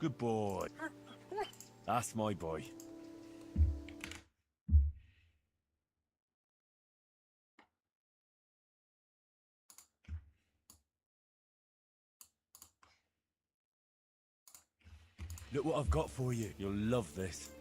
Good boy. That's my boy. Look what I've got for you. You'll love this.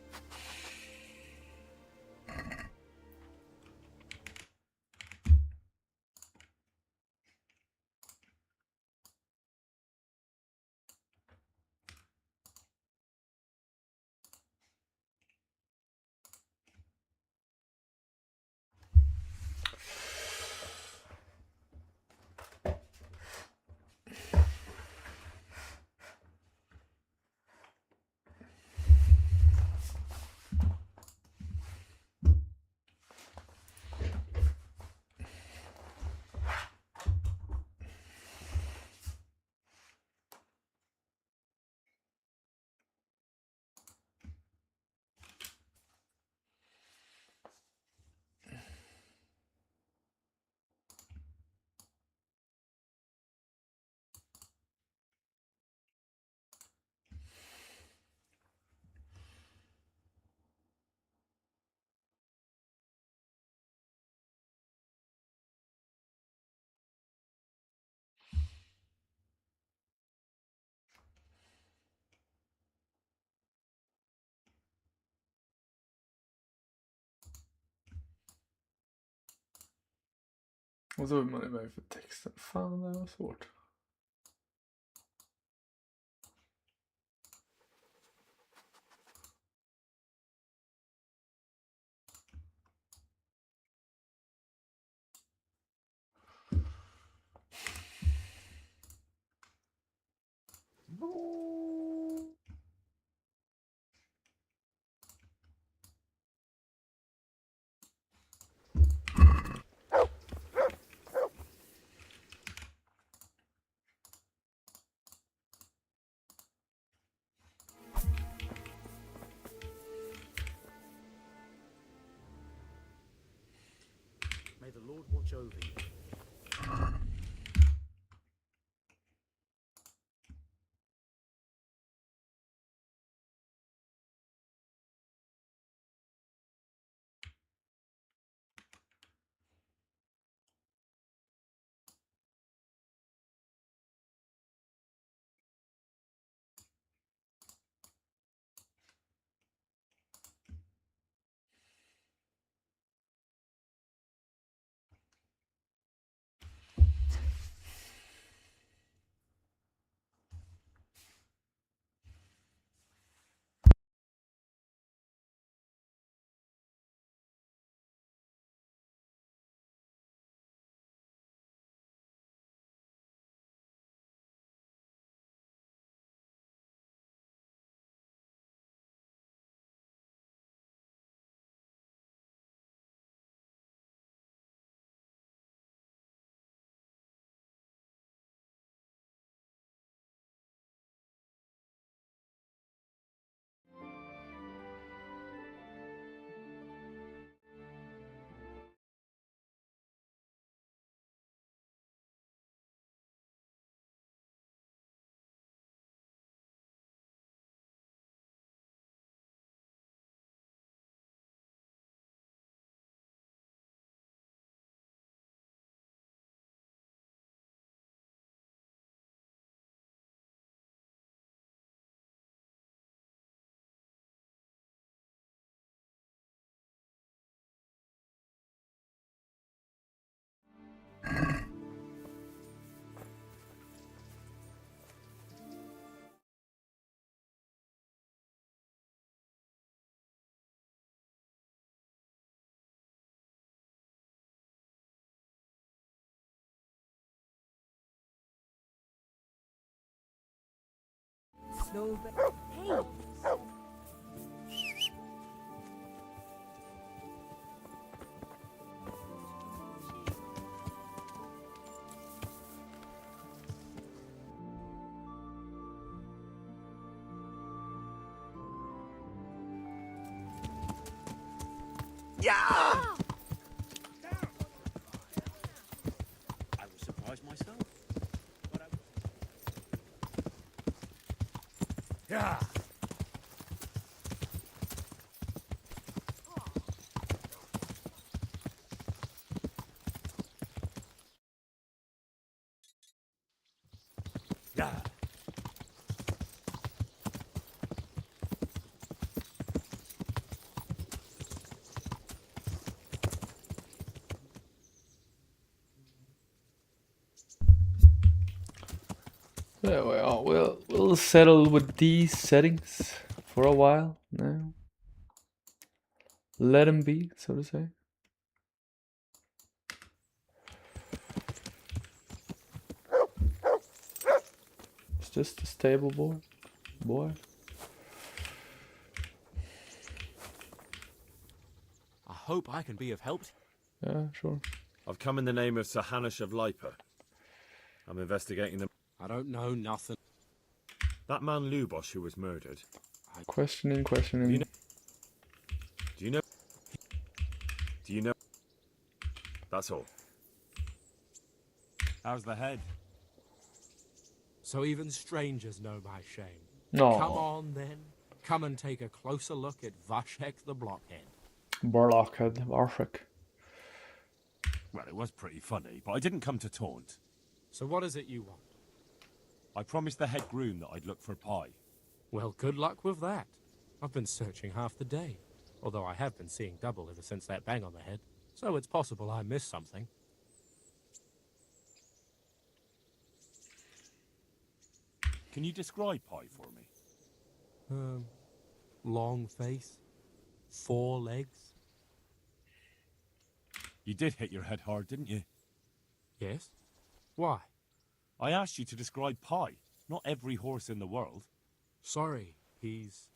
Och så är man iväg för texten. Fan, det var svårt. May the Lord watch over you. No, but hey. Yeah! I was surprised myself. But yeah! Yeah, well, we'll settle with these settings for a while now. Let them be, so to say. It's just a stable boy. I hope I can be of help. Yeah, sure. I've come in the name of Sir Hanush of Lipa. I'm investigating them. I don't know nothing. That man Lubosh who was murdered. Questioning. Do you know? Do you know? That's all. How's the head? So even strangers know my shame. No. Come on, then. Come and take a closer look at Vashek the Blockhead. Blockhead, Varshek. Well, it was pretty funny, but I didn't come to taunt. So what is it you want? I promised the head groom that I'd look for pie. Well, good luck with that. I've been searching half the day. Although I have been seeing double ever since that bang on the head. So it's possible I missed something. Can you describe pie for me? Long face. 4 legs. You did hit your head hard, didn't you? Yes? Why? I asked you to describe pie, not every horse in the world. Sorry, he's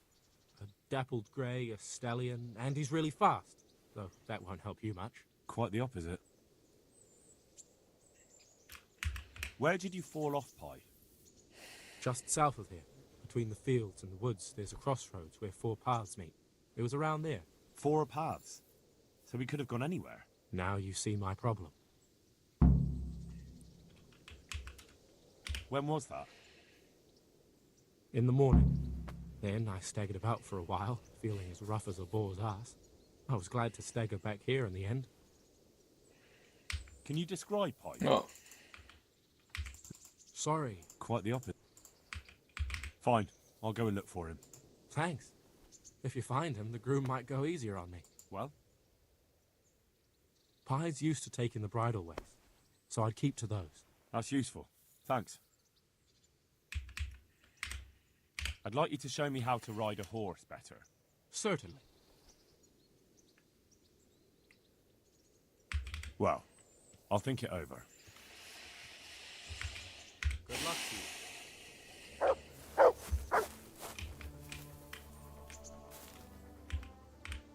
a dappled grey, a stallion, and he's really fast. Though that won't help you much. Quite the opposite. Where did you fall off, Pie? Just south of here, between the fields and the woods, there's a crossroads where 4 paths meet. It was around there. 4 paths. So we could have gone anywhere. Now you see my problem. When was that? In the morning. Then I staggered about for a while, feeling as rough as a boar's ass. I was glad to stagger back here in the end. Can you describe Pie? No. Sorry. Quite the opposite. Fine, I'll go and look for him. Thanks. If you find him, the groom might go easier on me. Well? Pies used to take in the bridle ways, so I'd keep to those. That's useful. Thanks. I'd like you to show me how to ride a horse better. Certainly. Well, I'll think it over. Good luck to you.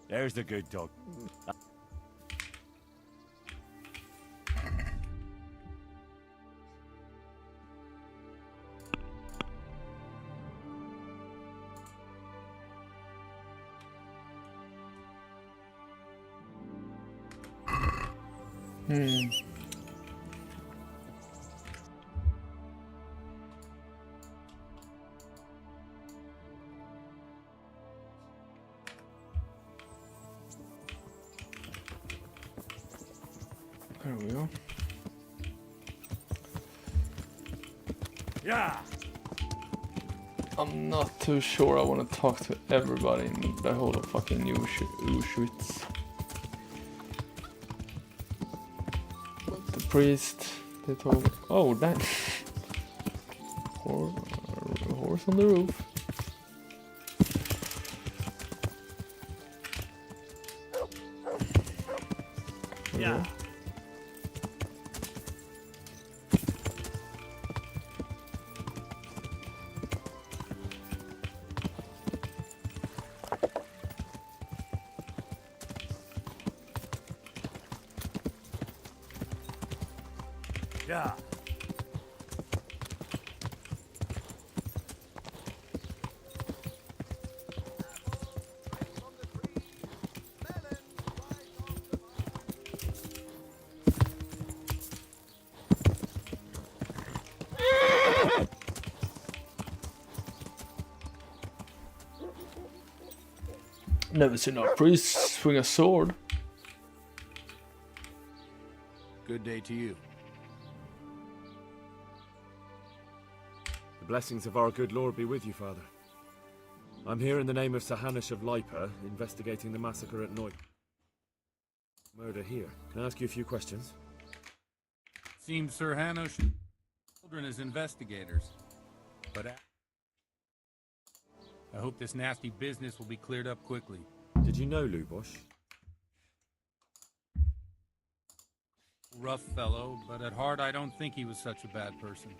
There's the good dog. There we go. Yeah! I'm not too sure I want to talk to everybody in the whole of fucking Auschwitz. The priest, they told... Oh, damn. Horse on the roof. Yeah! Yeah! Never seen a priest swing a sword. Good day to you. The blessings of our good Lord be with you, Father. I'm here in the name of Sir Hanush of Lipa, investigating the massacre at Nehouf. Murder here. Can I ask you a few questions? Seems Sir Hanush children as investigators. but I hope this nasty business will be cleared up quickly. Did you know Lubosh? Rough fellow, but at heart I don't think he was such a bad person.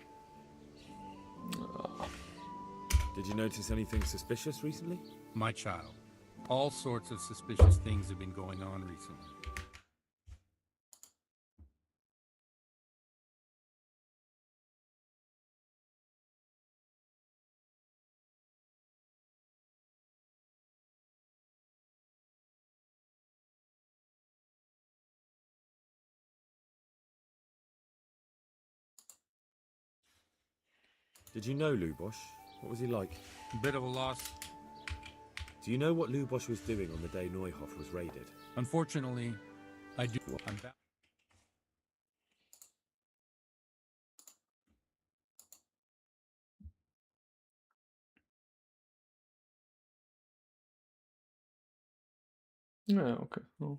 Did you notice anything suspicious recently? My child, all sorts of suspicious things have been going on recently. Did you know Lubosh? What was he like? Bit of a loss. Do you know what Lubosh was doing on the day Nehouf was raided? Unfortunately, I do. Yeah, okay. Oh.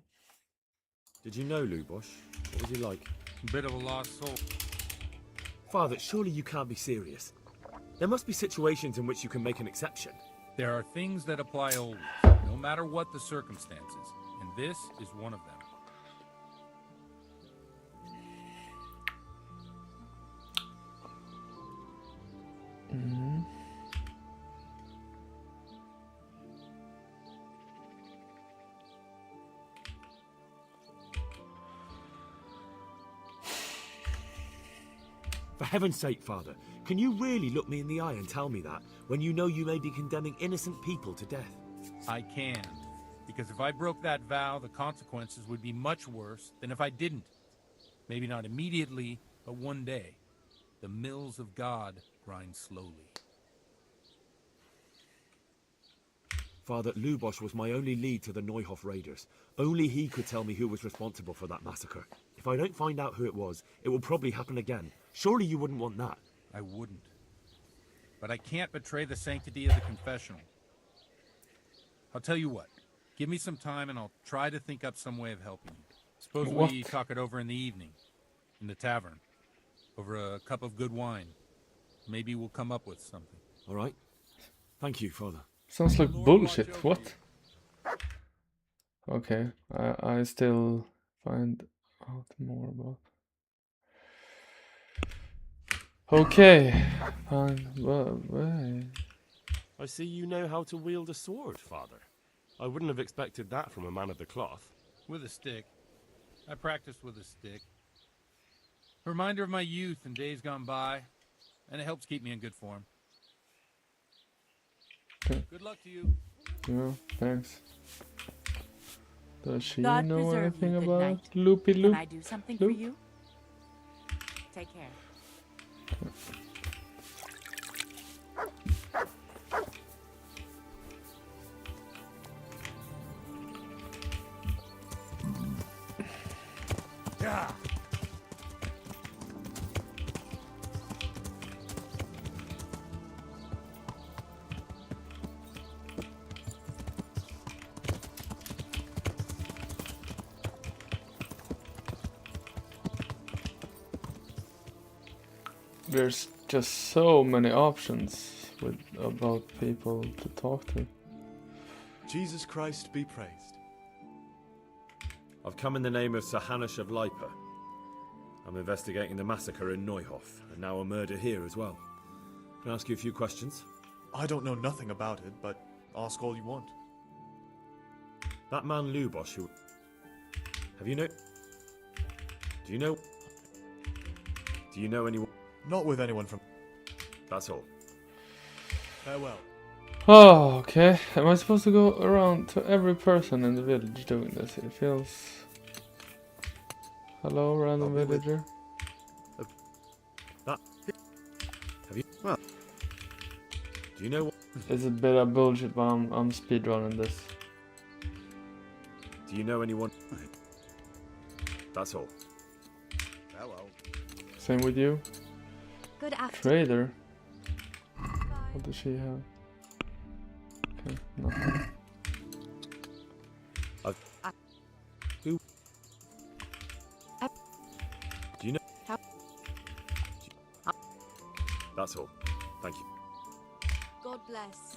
Did you know Lubosh? What was he like? Bit of a lost soul. Father, surely you can't be serious. There must be situations in which you can make an exception. There are things that apply always, no matter what the circumstances, and this is one of them. Mm-hmm. For heaven's sake, Father, can you really look me in the eye and tell me that, when you know you may be condemning innocent people to death? I can, because if I broke that vow, the consequences would be much worse than if I didn't. Maybe not immediately, but one day. The mills of God grind slowly. Father, Lubosh was my only lead to the Nehouf raiders. Only he could tell me who was responsible for that massacre. If I don't find out who it was, it will probably happen again. Surely you wouldn't want that. I wouldn't. But I can't betray the sanctity of the confessional. I'll tell you what. Give me some time and I'll try to think up some way of helping you. Suppose we talk it over in the evening. In the tavern. Over a cup of good wine. Maybe we'll come up with something. All right. Thank you, Father. Sounds like bullshit. What? Okay, I still find out more about. Okay, fine. Well. I see you know how to wield a sword, Father. I wouldn't have expected that from a man of the cloth. With a stick. I practiced with a stick. A reminder of my youth and days gone by, and it helps keep me in good form. Okay. Good luck to you. Yeah, thanks. Does she God know preserve anything you. Good about night. Loopy Loop? Can I do something for you? Take care. Yeah. There's just so many options about people to talk to. Jesus Christ be praised. I've come in the name of Sahanush of Lipa. I'm investigating the massacre in Nehouf, and now a murder here as well. Can I ask you a few questions? I don't know nothing about it, but ask all you want. That man Lubosh who... Have you know... Do you know anyone... Not with anyone from... That's all. Farewell. Oh, okay. Am I supposed to go around to every person in the village doing this? It feels... Hello, random villager. Have you... Well... Do you know what... It's a bit of bullshit, but I'm speedrunning this. Do you know anyone... That's all. Farewell. Same with you. Good afternoon. Trader. What does she have? Okay, nothing. Who... Do you know... That's all. Thank you. bless.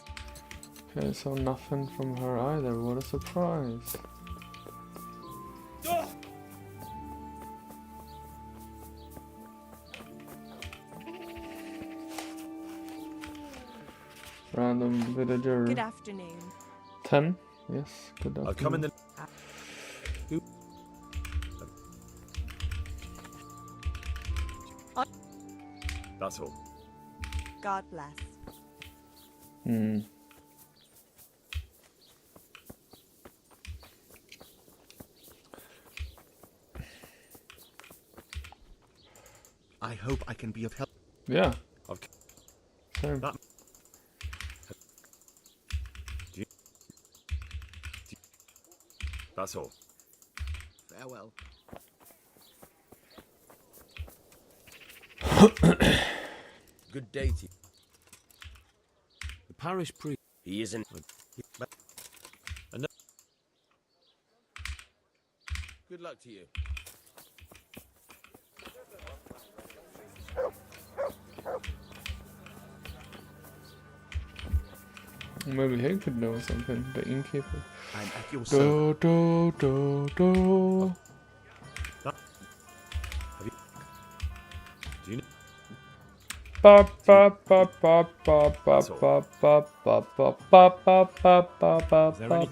Okay, so nothing from her either. What a surprise. Random villager. Good afternoon. 10? Yes, good I've come in afternoon. the... That's all. God bless. Hmm. I hope I can be of help. Yeah. I've... Same. That... That's all. Farewell. Good day to you. The parish priest. He isn't. Good luck to you. Maybe he could know something, the innkeeper. I'm at your service. Do. Do you know... Ba ba ba ba ba ba ba ba ba ba ba ba ba ba ba Is there any-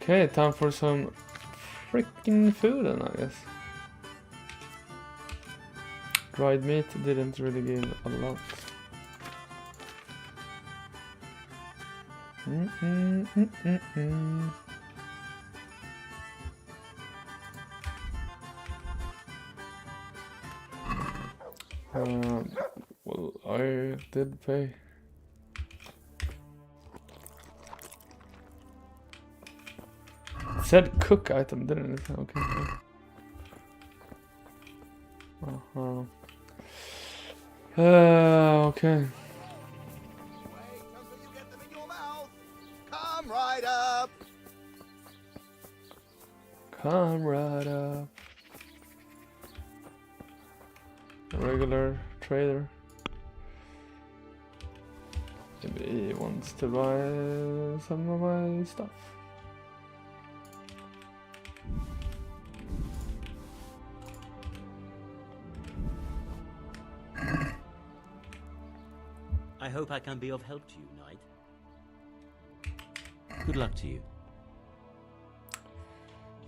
Okay, time for some freaking food then, I guess. Dried meat didn't really give a lot. Well, I did pay. It said cook item, didn't it? Okay. Okay. Wait until you get them in your mouth. Come right up. Come right up. A regular trader. Maybe he wants to buy some of my stuff. I hope I can be of help to you, knight. Good luck to you.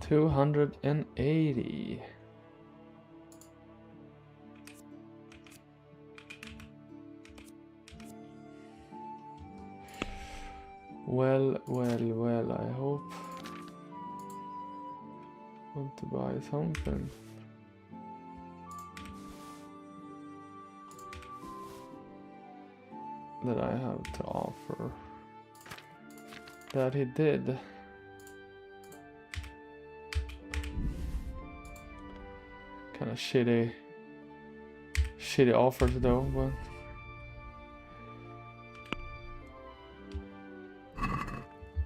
280. Well, I hope want to buy something. That I have to offer. That he did. Kind of shitty offers though, but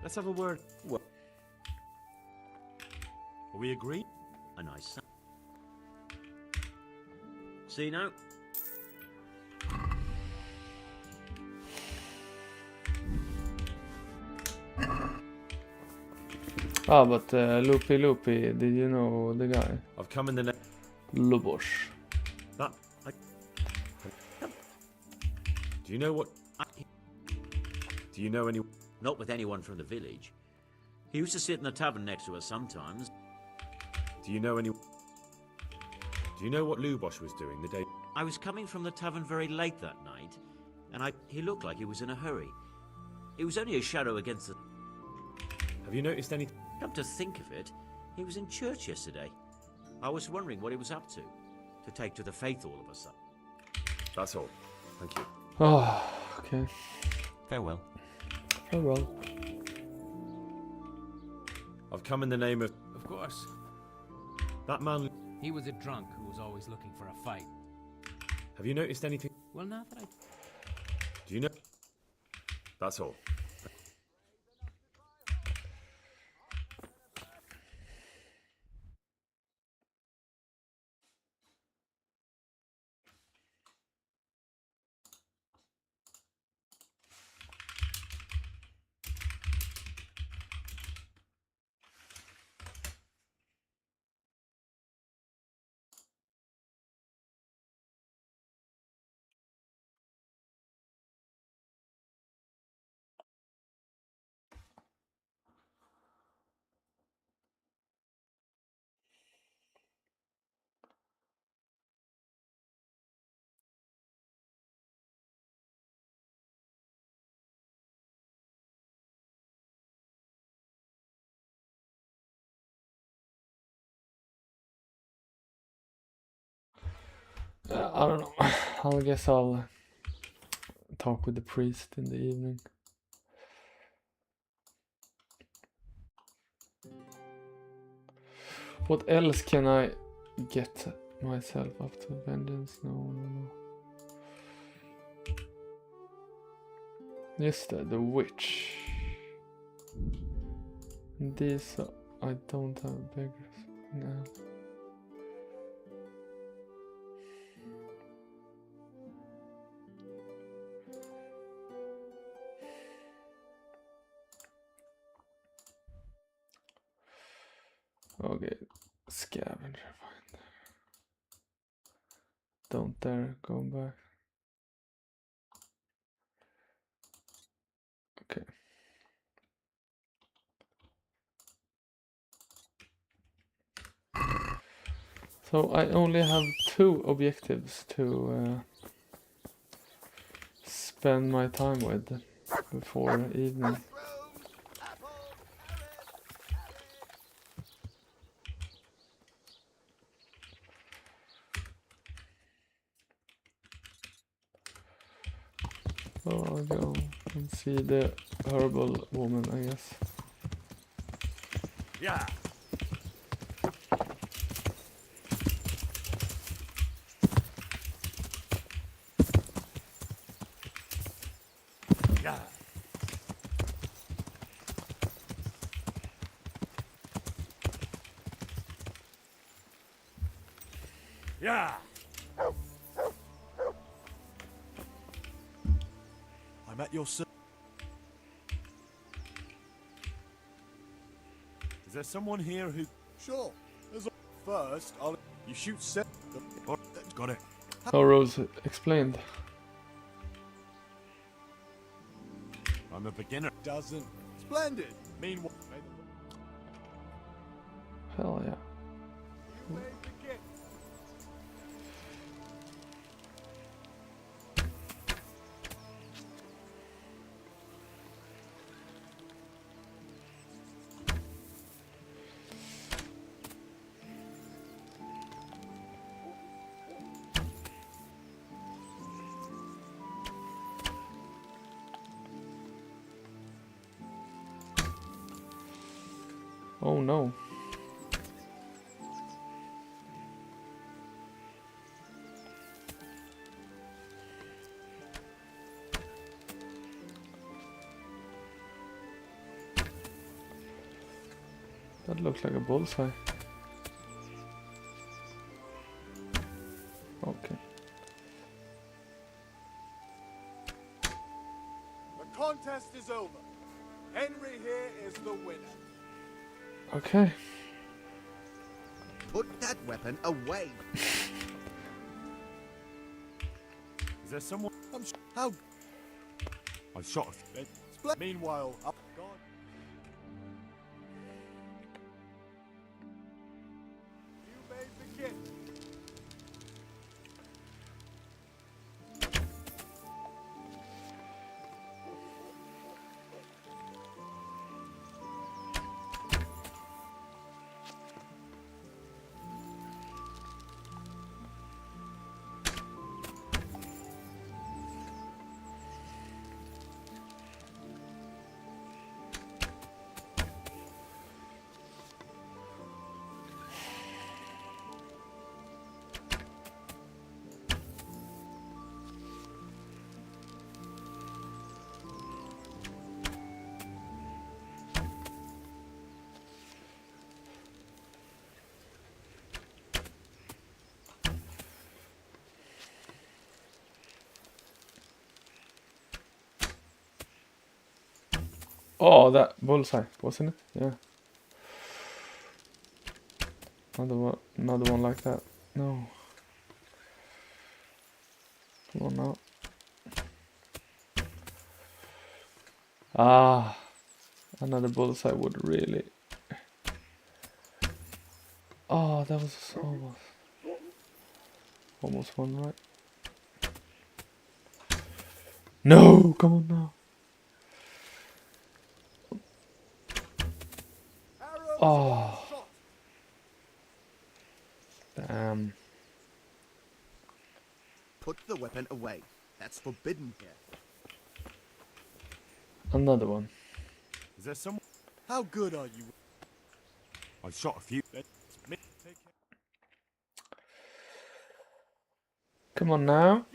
Let's have a word. What? Are we agreed? A nice son. See now? ah, but Loopy, did you know the guy? I've come in the... Lubosh. That... Do you know what... Do you know any... Not with anyone from the village. He used to sit in the tavern next to us sometimes. Do you know any... Do you know what Lubosh was doing the day... I was coming from the tavern very late that night, and he looked like he was in a hurry. It was only a shadow against the... Have you noticed any... Come to think of it, he was in church yesterday. I was wondering what he was up to take to the faith all of a sudden. That's all. Thank you. Oh, okay. Farewell. Farewell. I've come in the name of... Of course. That man... He was a drunk who was always looking for a fight. Have you noticed anything... Well, not that I... Do you know... That's all. I don't know. I guess I'll talk with the priest in the evening. What else can I get myself up to? Vengeance? No. Just the witch. These I don't have beggars. No. Okay, scavenger find. Don't dare go back. Okay. So I only have 2 objectives to spend my time with before evening. So I'll go and see the herbal woman, I guess. Yeah. Yeah. Yeah. I'm at your service. Is there someone here who... Sure. First, you shoot set. Oh, got it. Oh, Rose explained. I'm a beginner. Doesn't. Splendid. Meanwhile. Hell yeah. You may begin. Oh no. That looks like a bullseye. Okay. The contest is over. Henry here is the winner. Okay. Put that weapon away. Is there someone... How? I shot a... Meanwhile, up God. You may begin. Oh, that bullseye, wasn't it? Yeah. Another one like that. No. Come on now. Ah, another bullseye would really. Oh, that was almost one, right? No, come on now. Oh, damn. Put the weapon away. That's forbidden here. Another one. Is there someone? How good are you? I shot a few. Come on now.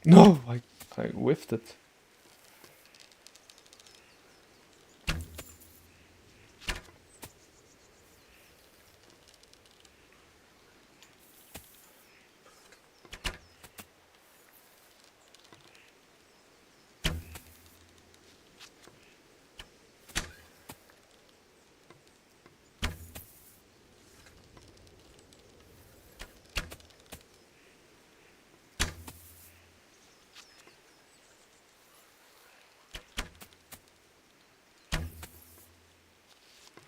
No, I whiffed it.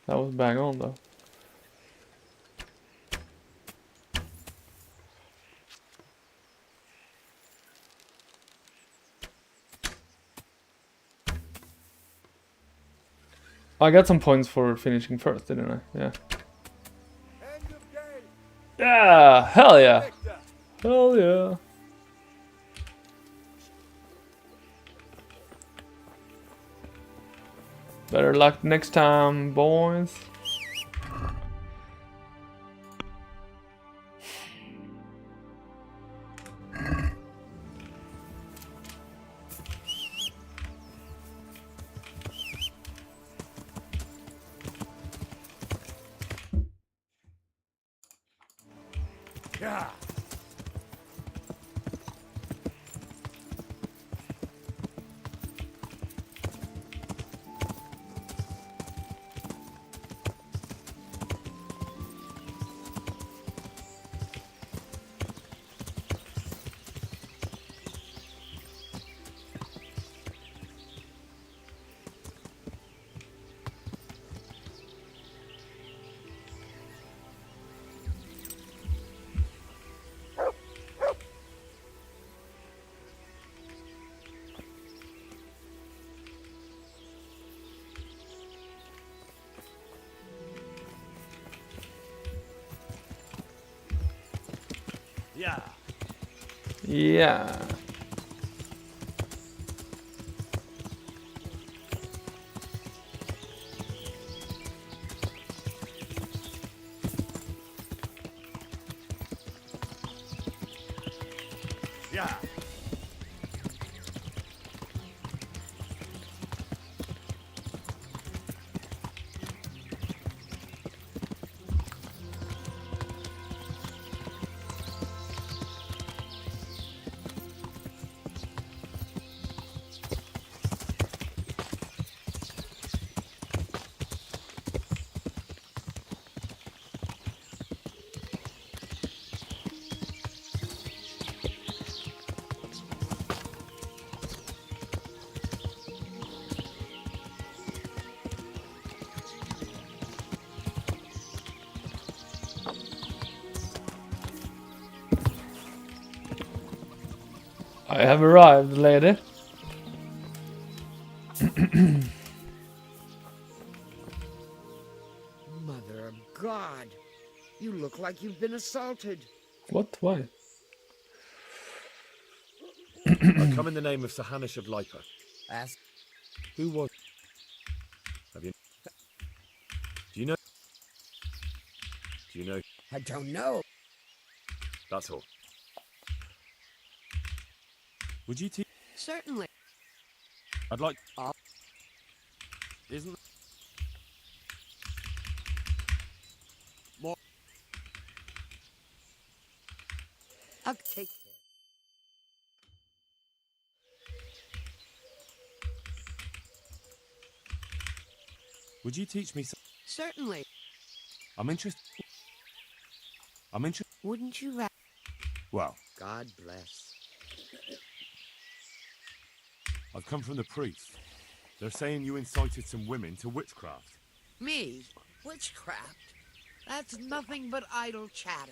That was bang on though. I got some points for finishing first, didn't I? Yeah. Yeah, hell yeah. Hell yeah. Better luck next time, boys. Yeah. Yeah. Yeah. Yeah. I have arrived, lady. Mother of God, you look like you've been assaulted. What? Why? I come in the name of Sir Hanish of Lipa. Ask. Who was? Do you know? Do you know? I don't know. That's all. Would you teach? Certainly. I'd like. I'll- Isn't. More. I'll take care. Would you teach me? Certainly. I'm interested. I'm interested. Wouldn't you rather? Well, God bless. I've come from the priest. They're saying you incited some women to witchcraft. Me? Witchcraft? That's nothing but idle chatter.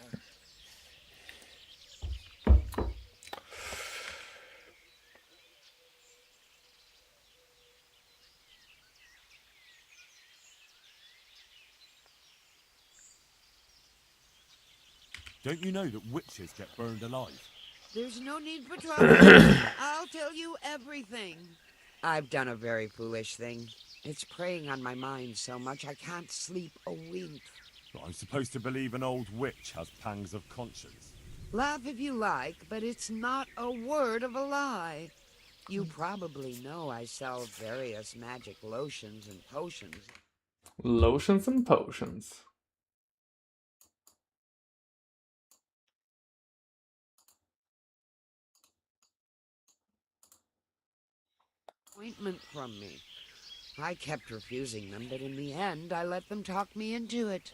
Don't you know that witches get burned alive? There's no need for trouble. I'll tell you everything. I've done a very foolish thing. It's preying on my mind so much I can't sleep a wink. But I'm supposed to believe an old witch has pangs of conscience. Laugh if you like, but it's not a word of a lie. You probably know I sell various magic lotions and potions. Lotions and potions. Appointment from me. I kept refusing them, but in the end, I let them talk me into it.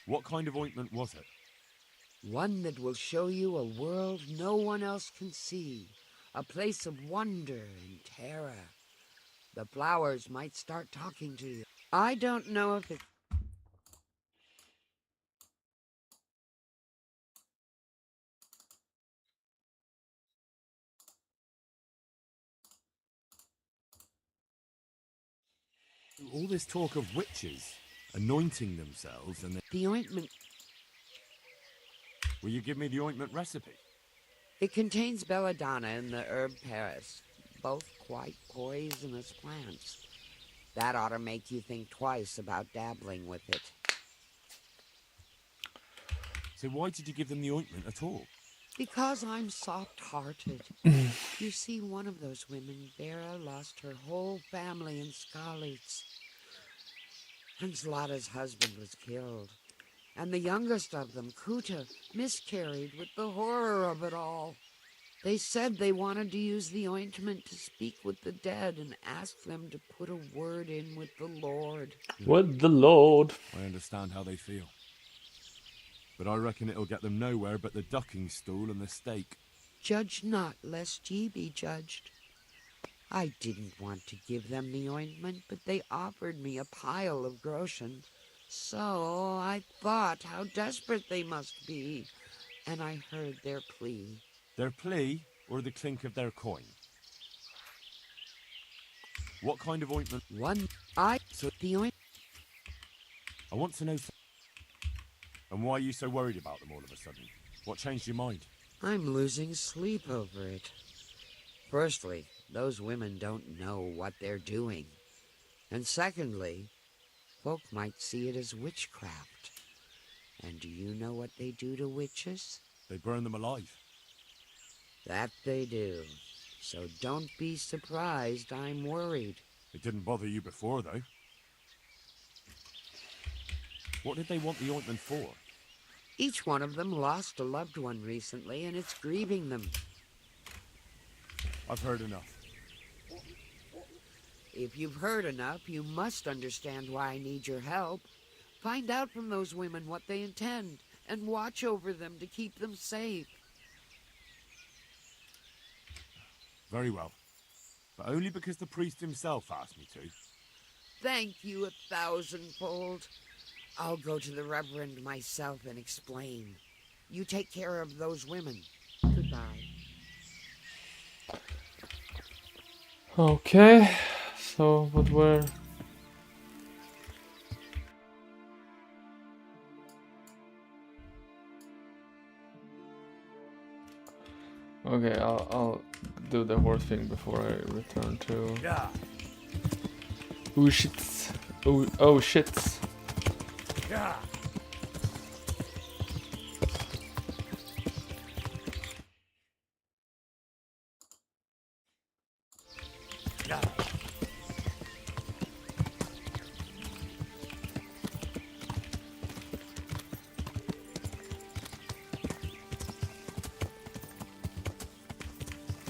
What kind of ointment was it? One that will show you a world no one else can see. A place of wonder and terror. The flowers might start talking to you. I don't know if it... All this talk of witches anointing themselves and then... The ointment... Will you give me the ointment recipe? It contains belladonna and the herb Paris, both quite poisonous plants. That ought to make you think twice about dabbling with it. So why did you give them the ointment at all? Because I'm soft-hearted. You see, one of those women, Vera, lost her whole family in Skalitz. And Zlata's husband was killed. And the youngest of them, Kuta, miscarried with the horror of it all. They said they wanted to use the ointment to speak with the dead and ask them to put a word in with the Lord. With the Lord. I understand how they feel. But I reckon it'll get them nowhere but the ducking stool and the stake. Judge not, lest ye be judged. I didn't want to give them the ointment, but they offered me a pile of groschen. So I thought how desperate they must be, and I heard their plea. Their plea or the clink of their coin? What kind of ointment? The ointment. I want to know. And why are you so worried about them all of a sudden? What changed your mind? I'm losing sleep over it. Firstly, those women don't know what they're doing. And secondly, folk might see it as witchcraft. And do you know what they do to witches? They burn them alive. That they do. So don't be surprised I'm worried. It didn't bother you before, though. What did they want the ointment for? Each one of them lost a loved one recently, and it's grieving them. I've heard enough. If you've heard enough, you must understand why I need your help. Find out from those women what they intend, and watch over them to keep them safe. Very well. But only because the priest himself asked me to. Thank you 1,000-fold. I'll go to the Reverend myself and explain. You take care of those women. Goodbye. Okay, so what were... Okay, I'll do the horse thing before I return to. Yeah. Oh shits! Oh shits! Yeah. Yeah.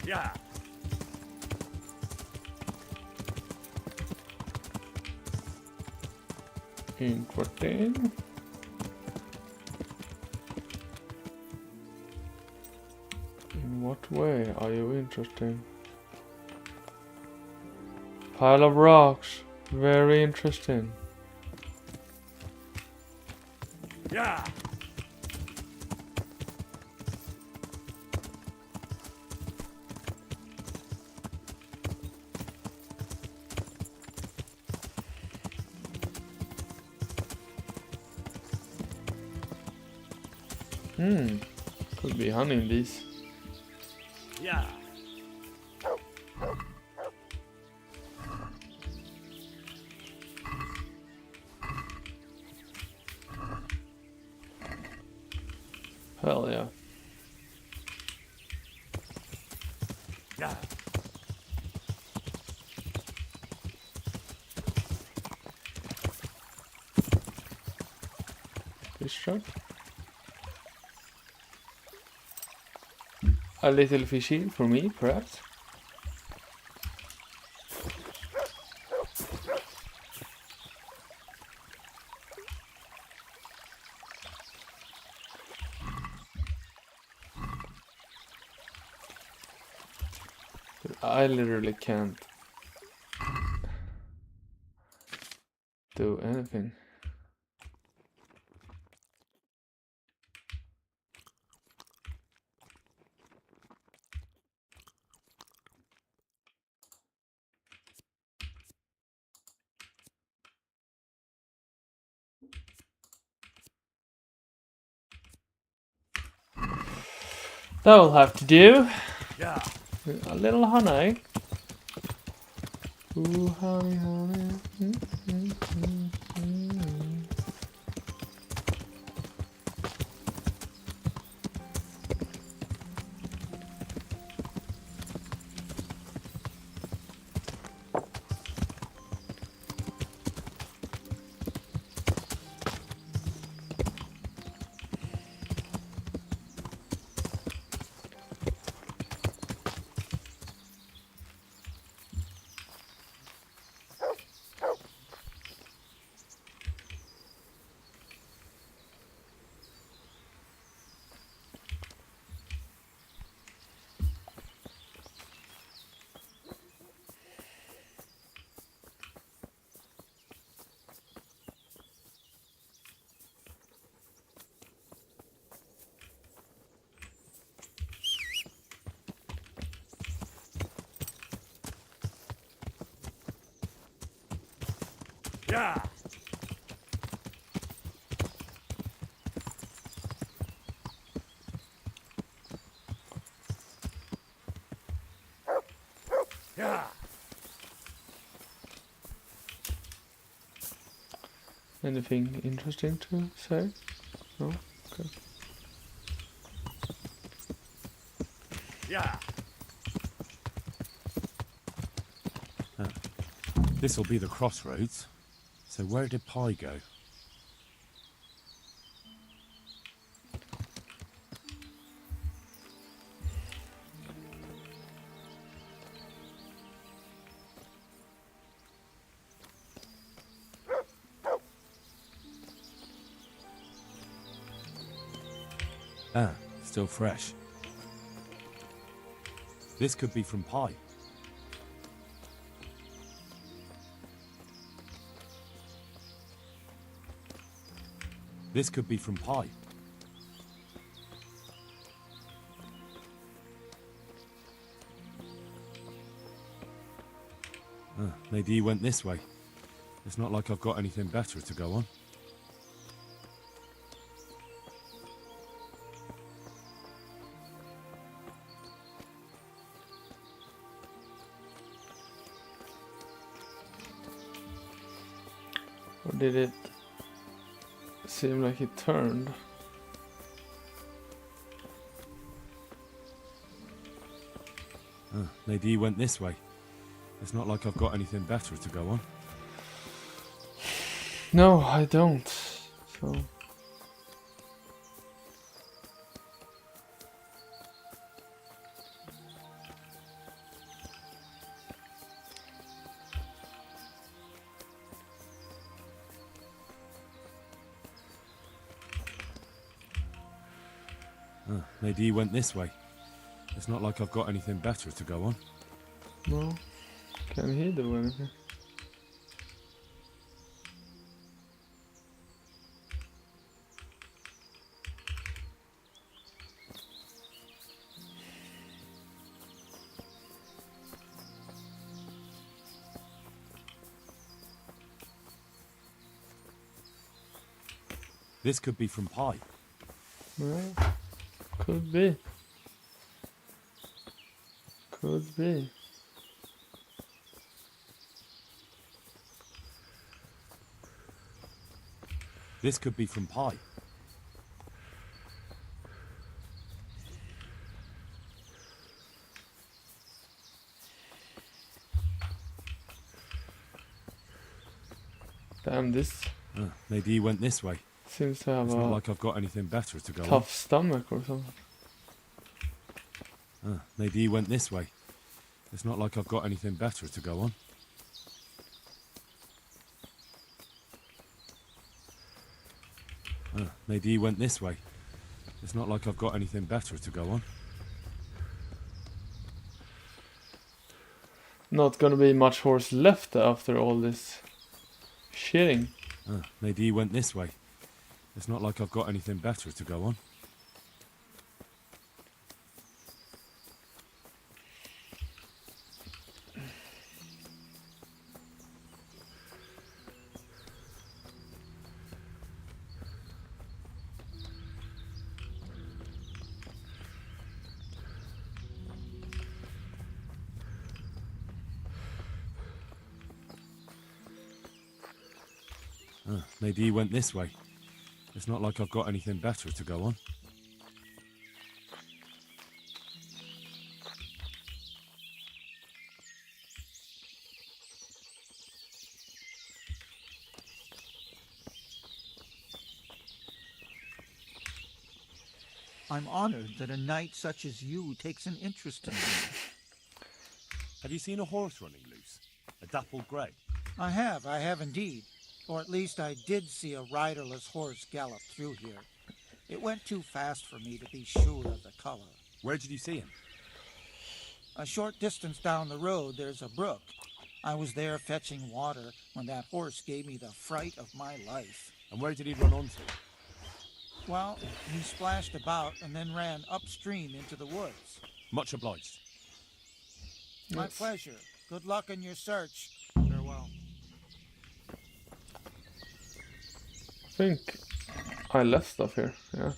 Yeah. Interesting. In what way are you interesting? Pile of rocks. Very interesting. Yeah. Could be honey in these. Yeah. Hell yeah. Yeah. Fish truck. A little fishy for me, perhaps. I literally can't do anything. That will have to do. Yeah. A little honey. Ooh, honey, honey. Yeah. Yeah. Anything interesting to say? No? Okay. Yeah. This'll be the crossroads. So where did Pi go? Ah, still fresh. This could be from Pi. This could be from Pi. Maybe he went this way. It's not like I've got anything better to go on. did it seem like it turned? Maybe he went this way. It's not like I've got anything better to go on. No, I don't. So Maybe he went this way. It's not like I've got anything better to go on. no, can he do anything? This could be from Pi. Well, could be. Could be. This could be from Pi. Damn, this Maybe he went this way. seems to have It's a not like I've got anything better to go tough stomach or something. on. Maybe he went this way. It's not like I've got anything better to go on. Maybe he went this way. It's not like I've got anything better to go on. Not gonna be much horse left after all this shitting. Maybe he went this way. It's not like I've got anything better to go on. Maybe he went this way. It's not like I've got anything better to go on. I'm honored that a knight such as you takes an interest in me. Have you seen a horse running loose? A dappled grey? I have indeed. Or at least I did see a riderless horse gallop through here. It went too fast for me to be sure of the color. Where did you see him? A short distance down the road, there's a brook. I was there fetching water when that horse gave me the fright of my life. And where did he run onto? Well, he splashed about and then ran upstream into the woods. Much obliged. My pleasure. Good luck in your search. Farewell. I think I left stuff here, yeah.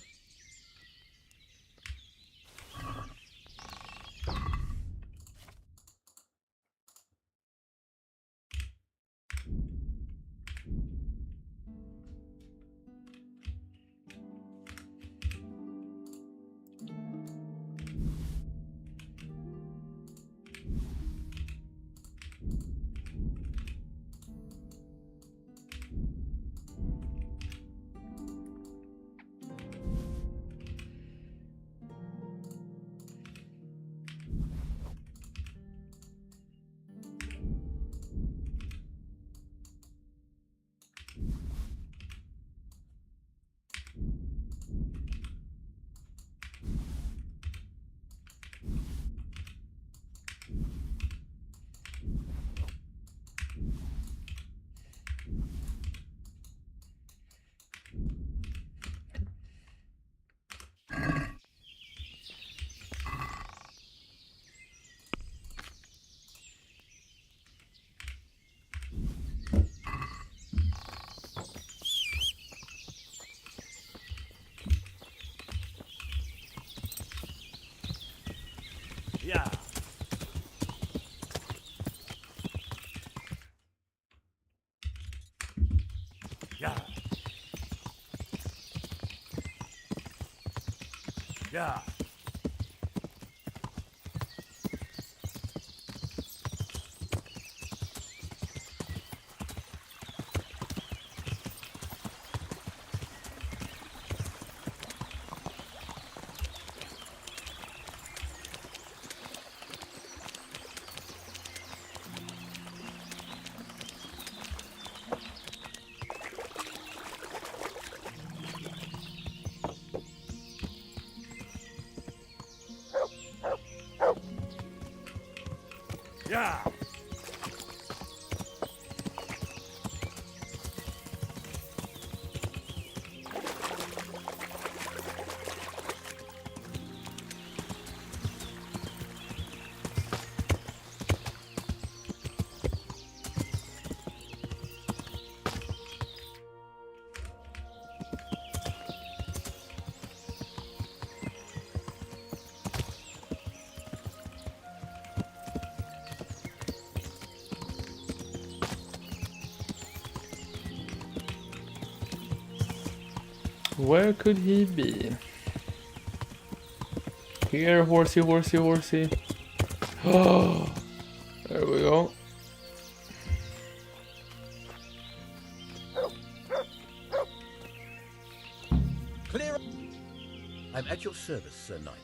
Yeah. Yeah. Yeah. Where could he be? Here, horsey, horsey, horsey. Oh, there we go. Clear. I'm at your service, Sir Knight.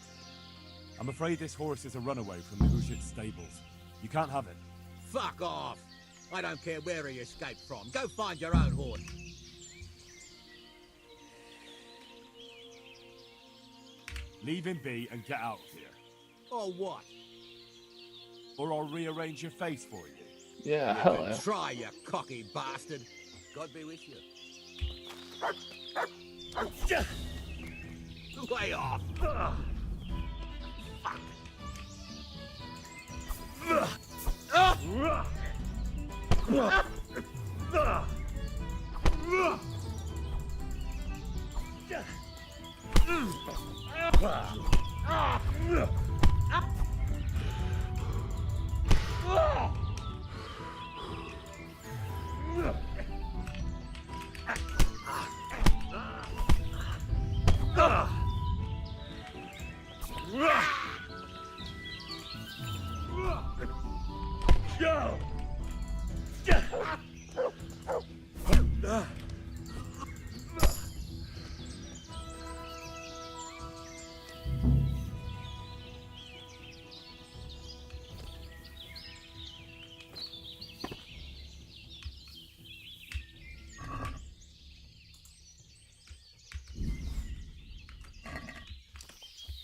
I'm afraid this horse is a runaway from the Hushit stables. You can't have it. Fuck off! I don't care where he escaped from. Go find your own horse. Leave him be and get out of here. Or what? Or I'll rearrange your face for you. Yeah, hell yeah. Try, you cocky bastard. God be with you. Way off.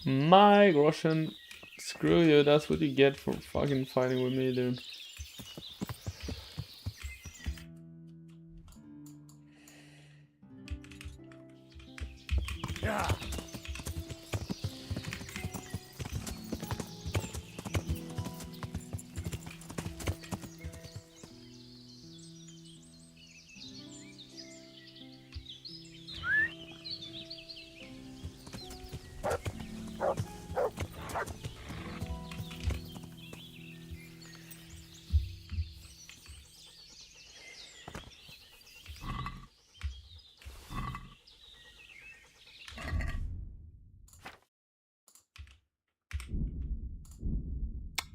My Russian, screw you, that's what you get for fucking fighting with me, dude. Yeah.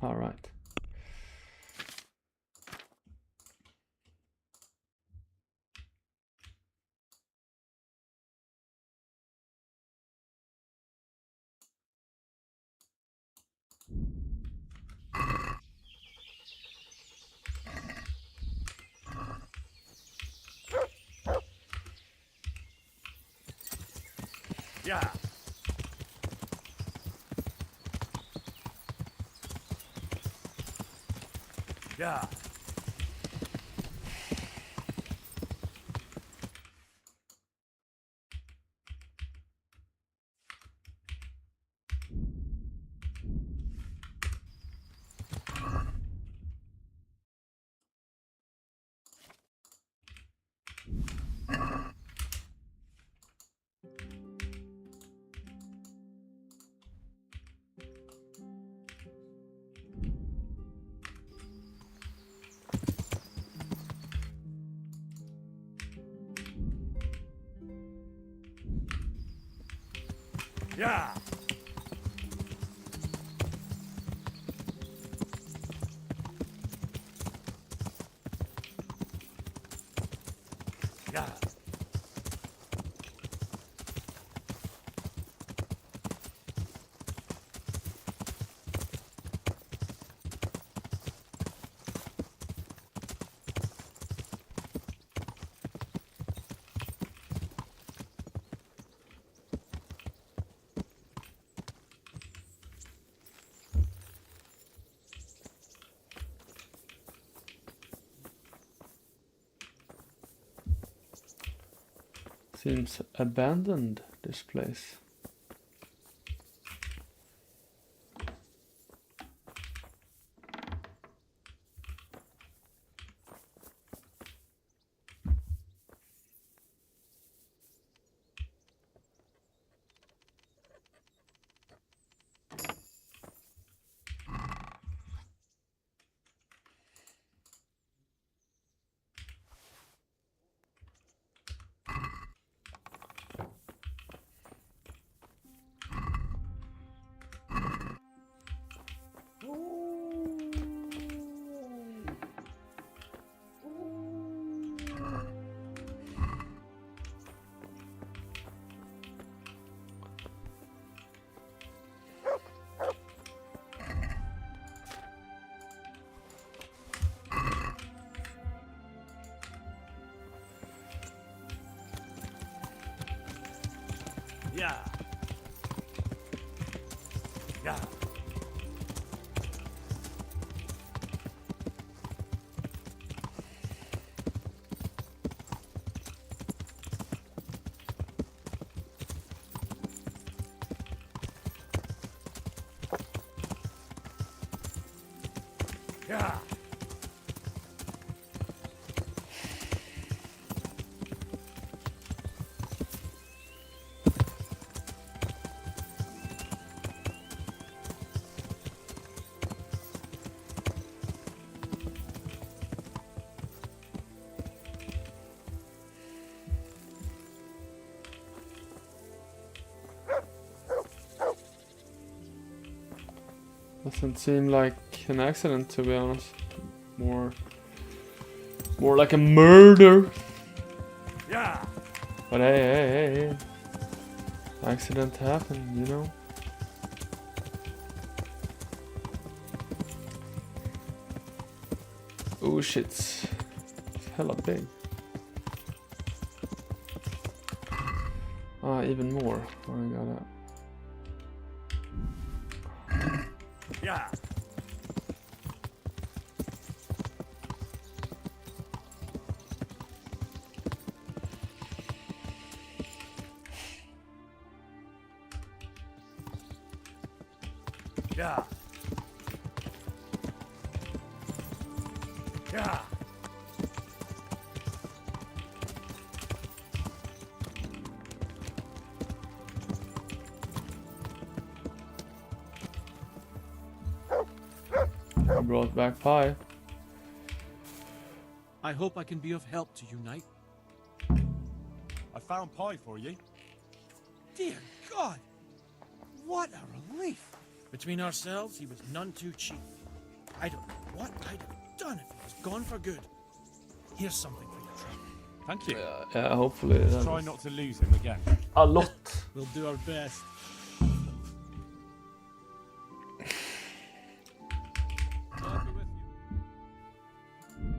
All right. Yeah. Yeah. Yeah. Yeah. Seems abandoned, this place. Yeah. Yeah. Yeah. Doesn't seem like an accident, to be honest. More like a murder. Yeah. But hey. Accident happened, you know. Oh shit. It's hella big. Ah, even more. Oh, I got that. Yeah. Yeah. Yeah. I brought back pie. I hope I can be of help to you, Knight. I found pie for you. Dear God! What a relief! Between ourselves, he was none too cheap. I don't know what I'd have done if he was gone for good. Here's something for your trouble. Thank you. Yeah, hopefully. Let's try not to lose him again. A lot. We'll do our best. I'll be with you.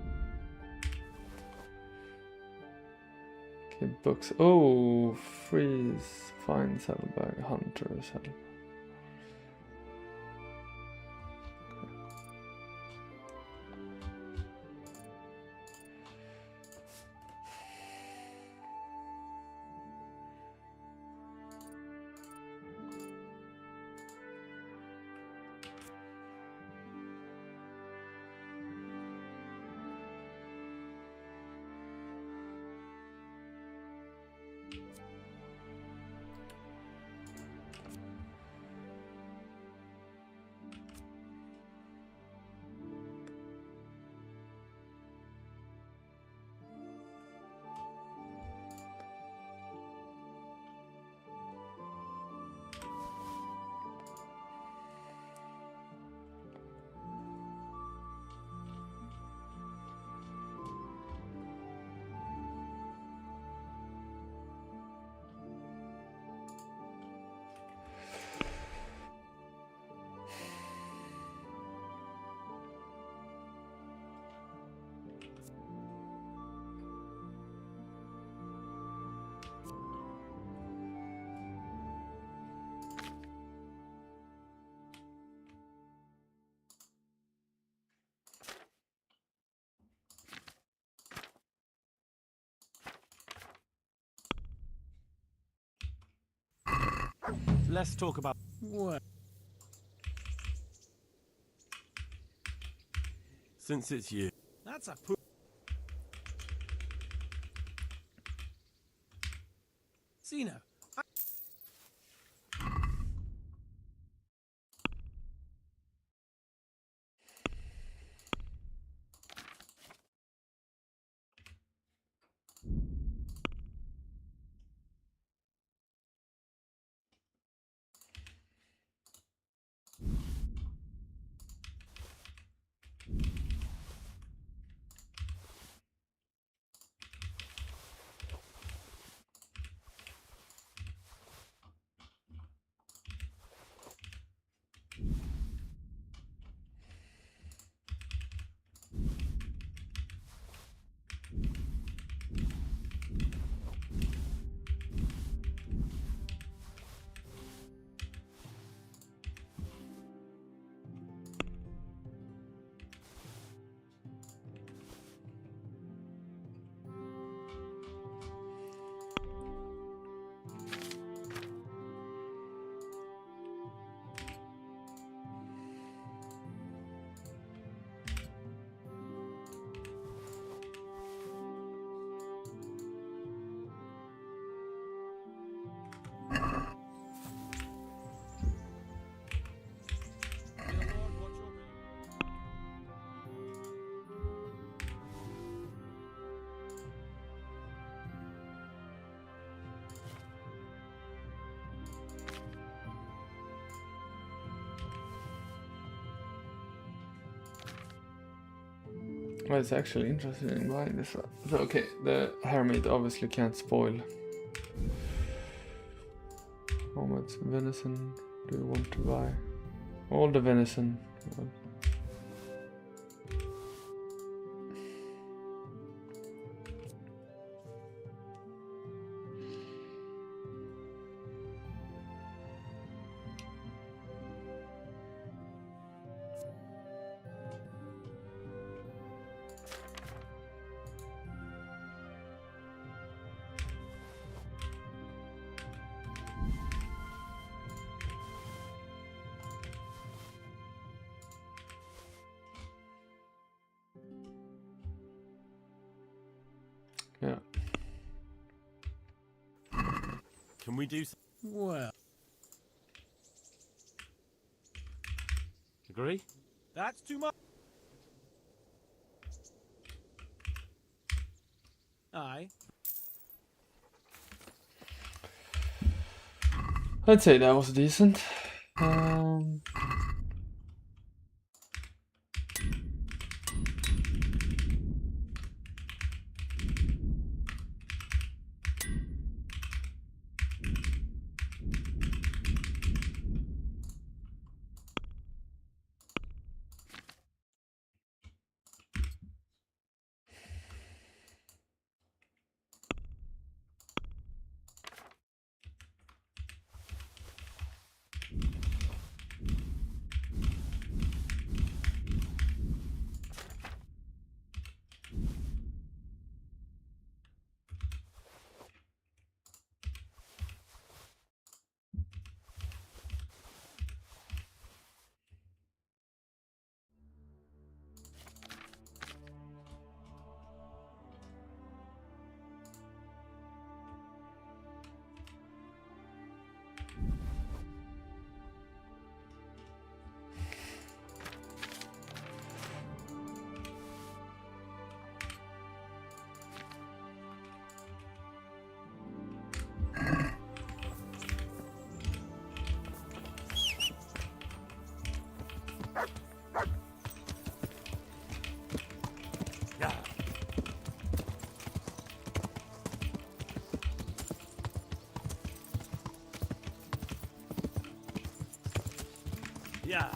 Okay, books. Oh, freeze. Find saddlebag. Hunter saddlebag. Let's talk about... What? Since it's you. That's a See now. Well, it's actually interesting in buying this. So, okay, the hermit obviously can't spoil. How much venison do you want to buy? All the venison. Yeah. Can we do... Well... Agree? That's too much. Aye. I'd say that was decent. Yeah.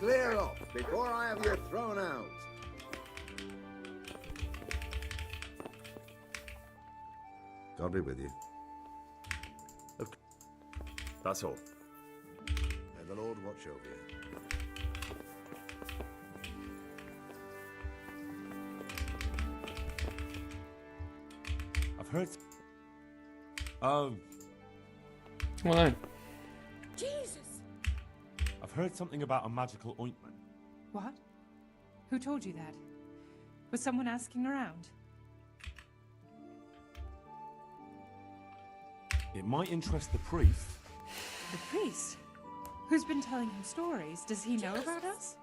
Clear up before I have you thrown out. God be with you. That's all. May the Lord watch over you. I've heard. Oh, Why? Jesus! I've heard something about a magical ointment. What? Who told you that? Was someone asking around? It might interest the priest. The priest? Who's been telling him stories? Does he know about us?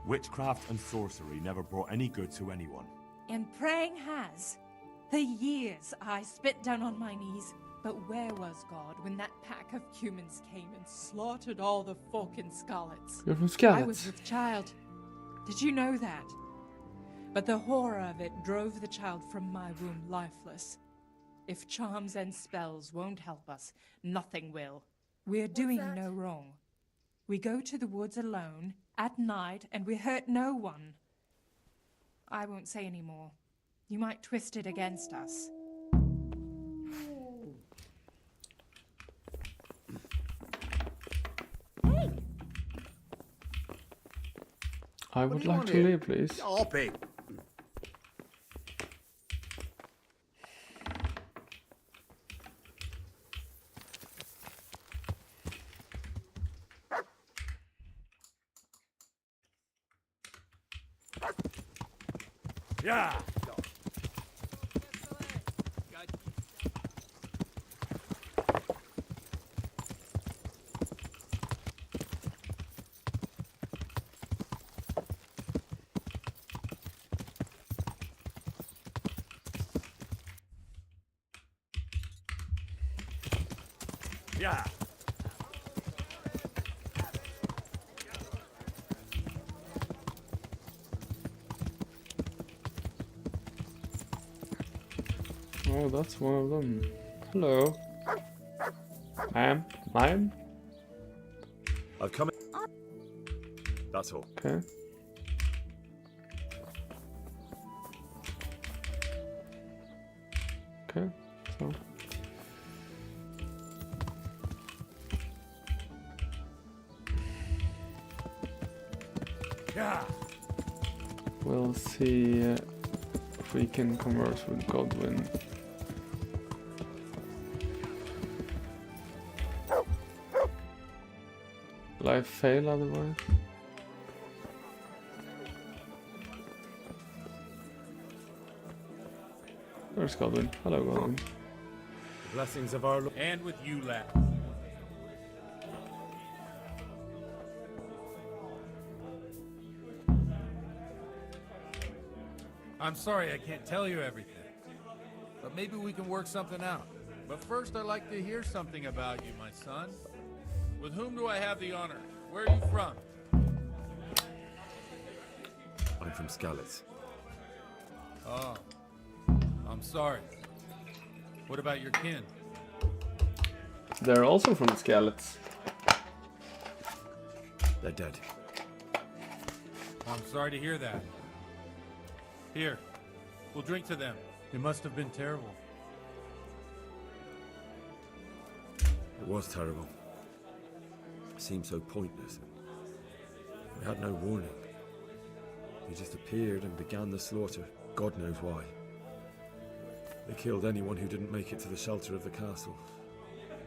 Witchcraft and sorcery never brought any good to anyone. And praying has. The years I spit down on my knees. But where was God when that pack of humans came and slaughtered all the folk in Scarlets? You're from I Scarlets. was with child. Did you know that? But the horror of it drove the child from my womb lifeless. If charms and spells won't help us, nothing will. We're doing no wrong. We go to the woods alone, at night, and we hurt no one. I won't say any more. You might twist it against us. I would like to leave, please. Stop it! Yeah! Yeah! Oh, that's one of them. Hello. Ma'am? Ma'am? I've come in. That's all. Okay. Okay, so. Yeah! We'll see if we can converse with Godwin. Will I fail otherwise? There's Godwin. Hello, Godwin. The blessings of our Lord. And with you, lad. I'm sorry I can't tell you everything, but maybe we can work something out. But first, I'd like to hear something about you, my son. With whom do I have the honor? Where are you from? I'm from Scarlets. Oh, I'm sorry. What about your kin? They're also from Scarlets. They're dead. I'm sorry to hear that. Here, we'll drink to them. It must have been terrible. It was terrible. It seemed so pointless. We had no warning. They just appeared and began the slaughter. God knows why. They killed anyone who didn't make it to the shelter of the castle.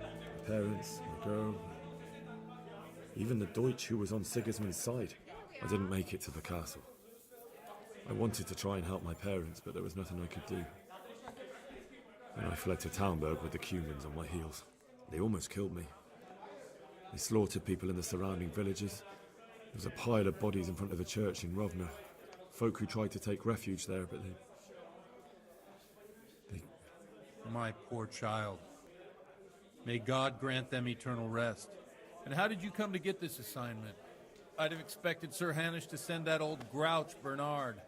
My parents, my girl, even the Deutsch who was on Sigismund's side. I didn't make it to the castle. I wanted to try and help my parents, but there was nothing I could do. Then I fled to Talmberg with the Cumans on my heels. They almost killed me. They slaughtered people in the surrounding villages. There was a pile of bodies in front of the church in Rovna. Folk who tried to take refuge there, but they... My poor child. May God grant them eternal rest. And how did you come to get this assignment? I'd have expected Sir Hanish to send that old grouch, Bernard.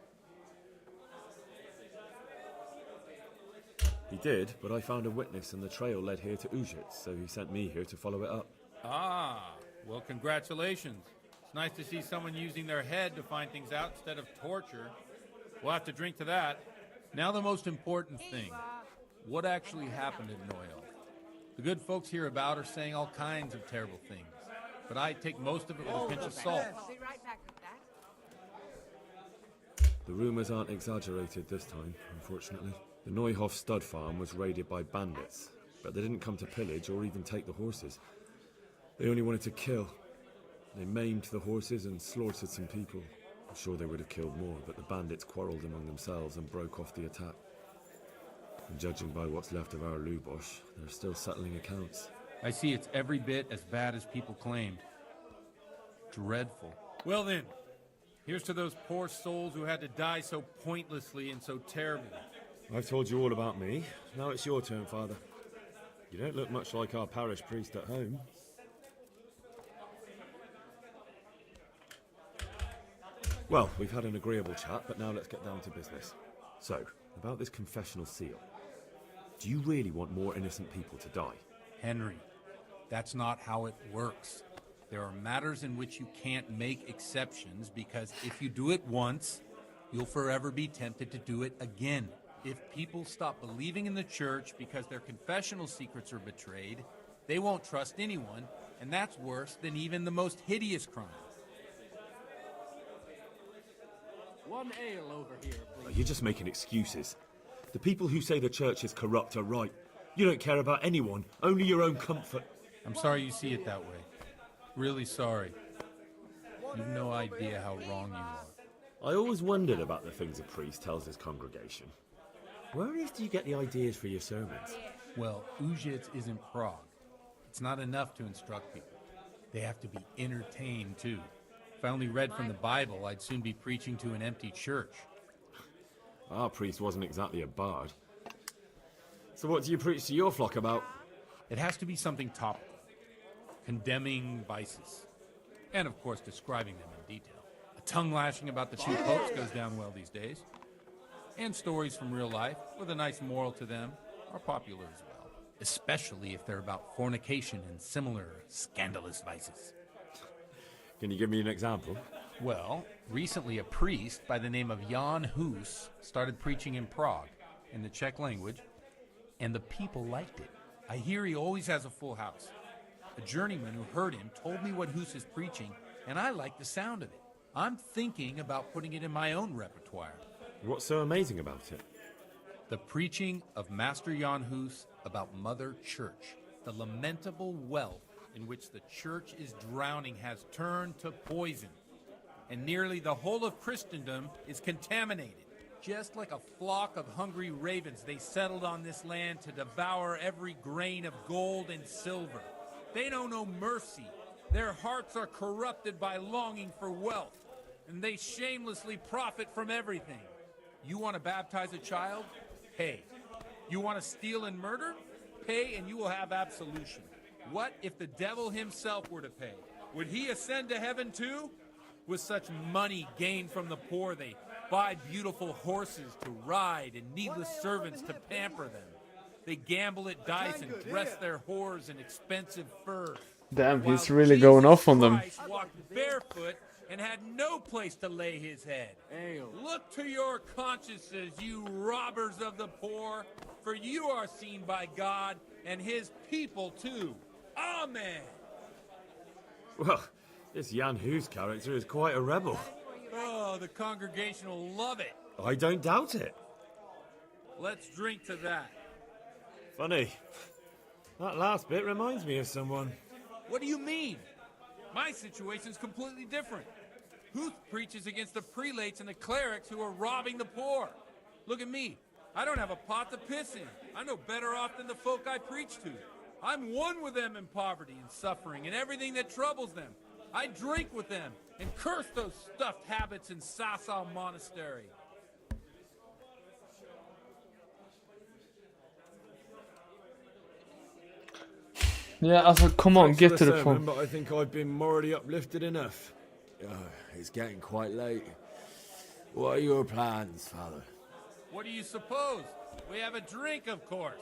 He did, but I found a witness and the trail led here to Ujit, so he sent me here to follow it up. Ah, well, congratulations. It's nice to see someone using their head to find things out instead of torture. We'll have to drink to that. Now the most important thing. What actually happened in Noel? The good folks hereabout are saying all kinds of terrible things, but I take most of it with a pinch of salt. The rumours aren't exaggerated this time, unfortunately. The Nehouf stud farm was raided by bandits, but they didn't come to pillage or even take the horses. They only wanted to kill. They maimed the horses and slaughtered some people. I'm sure they would have killed more, but the bandits quarrelled among themselves and broke off the attack. And judging by what's left of our Lubosh, they're still settling accounts. I see it's every bit as bad as people claimed. Dreadful. Well then, here's to those poor souls who had to die so pointlessly and so terribly. I've told you all about me. Now it's your turn, Father. You don't look much like our parish priest at home. Well, we've had an agreeable chat, but now let's get down to business. So, about this confessional seal. Do you really want more innocent people to die? Henry, that's not how it works. There are matters in which you can't make exceptions because if you do it once, you'll forever be tempted to do it again. If people stop believing in the church because their confessional secrets are betrayed, they won't trust anyone, and that's worse than even the most hideous crime. One ale over here, please. You're just making excuses. The people who say the church is corrupt are right. You don't care about anyone, only your own comfort. I'm sorry you see it that way. Really sorry. You've no idea how wrong you are. I always wondered about the things a priest tells his congregation. Where on earth do you get the ideas for your sermons? Well, Ujits isn't Prague. It's not enough to instruct people. They have to be entertained, too. If I only read from the Bible, I'd soon be preaching to an empty church. Our priest wasn't exactly a bard. So what do you preach to your flock about? It has to be something topical. Condemning vices. And, of course, describing them in detail. A tongue lashing about the two popes goes down well these days. And stories from real life, with a nice moral to them, are popular as well. Especially if they're about fornication and similar scandalous vices. Can you give me an example? Well, recently a priest by the name of Jan Hus started preaching in Prague, in the Czech language, and the people liked it. I hear he always has a full house. A journeyman who heard him told me what Hus is preaching, and I like the sound of it. I'm thinking about putting it in my own repertoire. What's so amazing about it? The preaching of Master Jan Hus about Mother Church. The lamentable wealth in which the church is drowning has turned to poison. And nearly the whole of Christendom is contaminated. Just like a flock of hungry ravens, they settled on this land to devour every grain of gold and silver. They know no mercy. Their hearts are corrupted by longing for wealth, and they shamelessly profit from everything. You want to baptize a child? Pay. You want to steal and murder? Pay and you will have absolution. What if the devil himself were to pay? Would he ascend to heaven too? With such money gained from the poor, they buy beautiful horses to ride and needless servants to pamper them. They gamble at dice and dress their whores in expensive furs. Damn, he's really going off on them. Christ walked barefoot and had no place to lay his head. Look to your consciences, you robbers of the poor, for you are seen by God and his people too. Amen. Well, this Jan Hus character is quite a rebel. Oh, the congregation will love it. I don't doubt it. Let's drink to that. Funny. That last bit reminds me of someone. What do you mean? My situation's completely different. Huth preaches against the prelates and the clerics who are robbing the poor. Look at me. I don't have a pot to piss in. I'm no better off than the folk I preach to. I'm one with them in poverty and suffering and everything that troubles them. I drink with them and curse those stuffed habits in Sasau Monastery. Yeah, also, come on, Thanks get for to the sermon, point. But I think I've been morally uplifted enough. It's getting quite late. What are your plans, Father? What do you suppose? We have a drink, of course.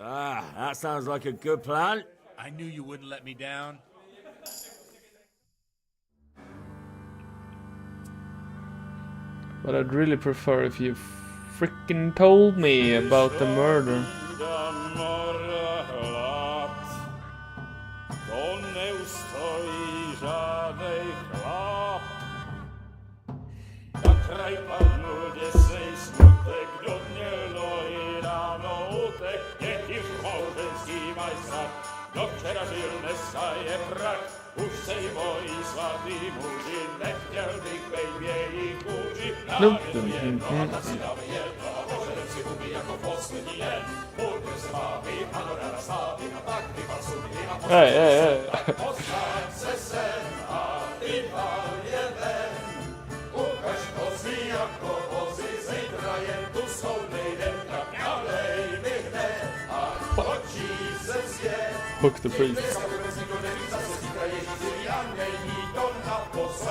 Ah, that sounds like a good plan. I knew you wouldn't let me down. But I'd really prefer if you freaking told me about the murder. Nope. Hey, hey, hey. Hook the priest.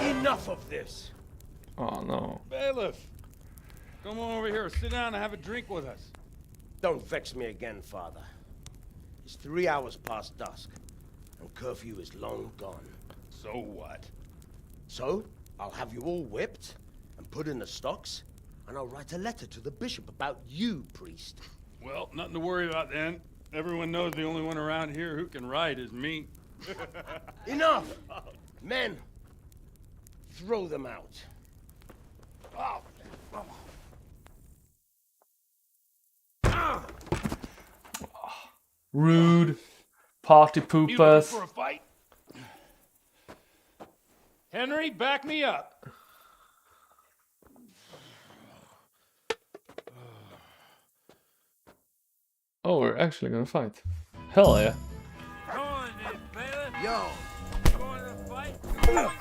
Enough of this. Oh no. Bailiff, come on over here, sit down and have a drink with us. Don't vex me again, Father. It's 3 hours past dusk, and curfew is long gone. So what? So, I'll have you all whipped and put in the stocks, and I'll write a letter to the bishop about you, priest. Well, nothing to worry about then. Everyone knows the only one around here who can ride is me. Enough! Men, throw them out. Rude. Party You looking poopers. for a fight? Henry, back me up. Oh, we're actually gonna fight. Hell yeah. Come on, then, bailiff. Yo, You want to fight? Now.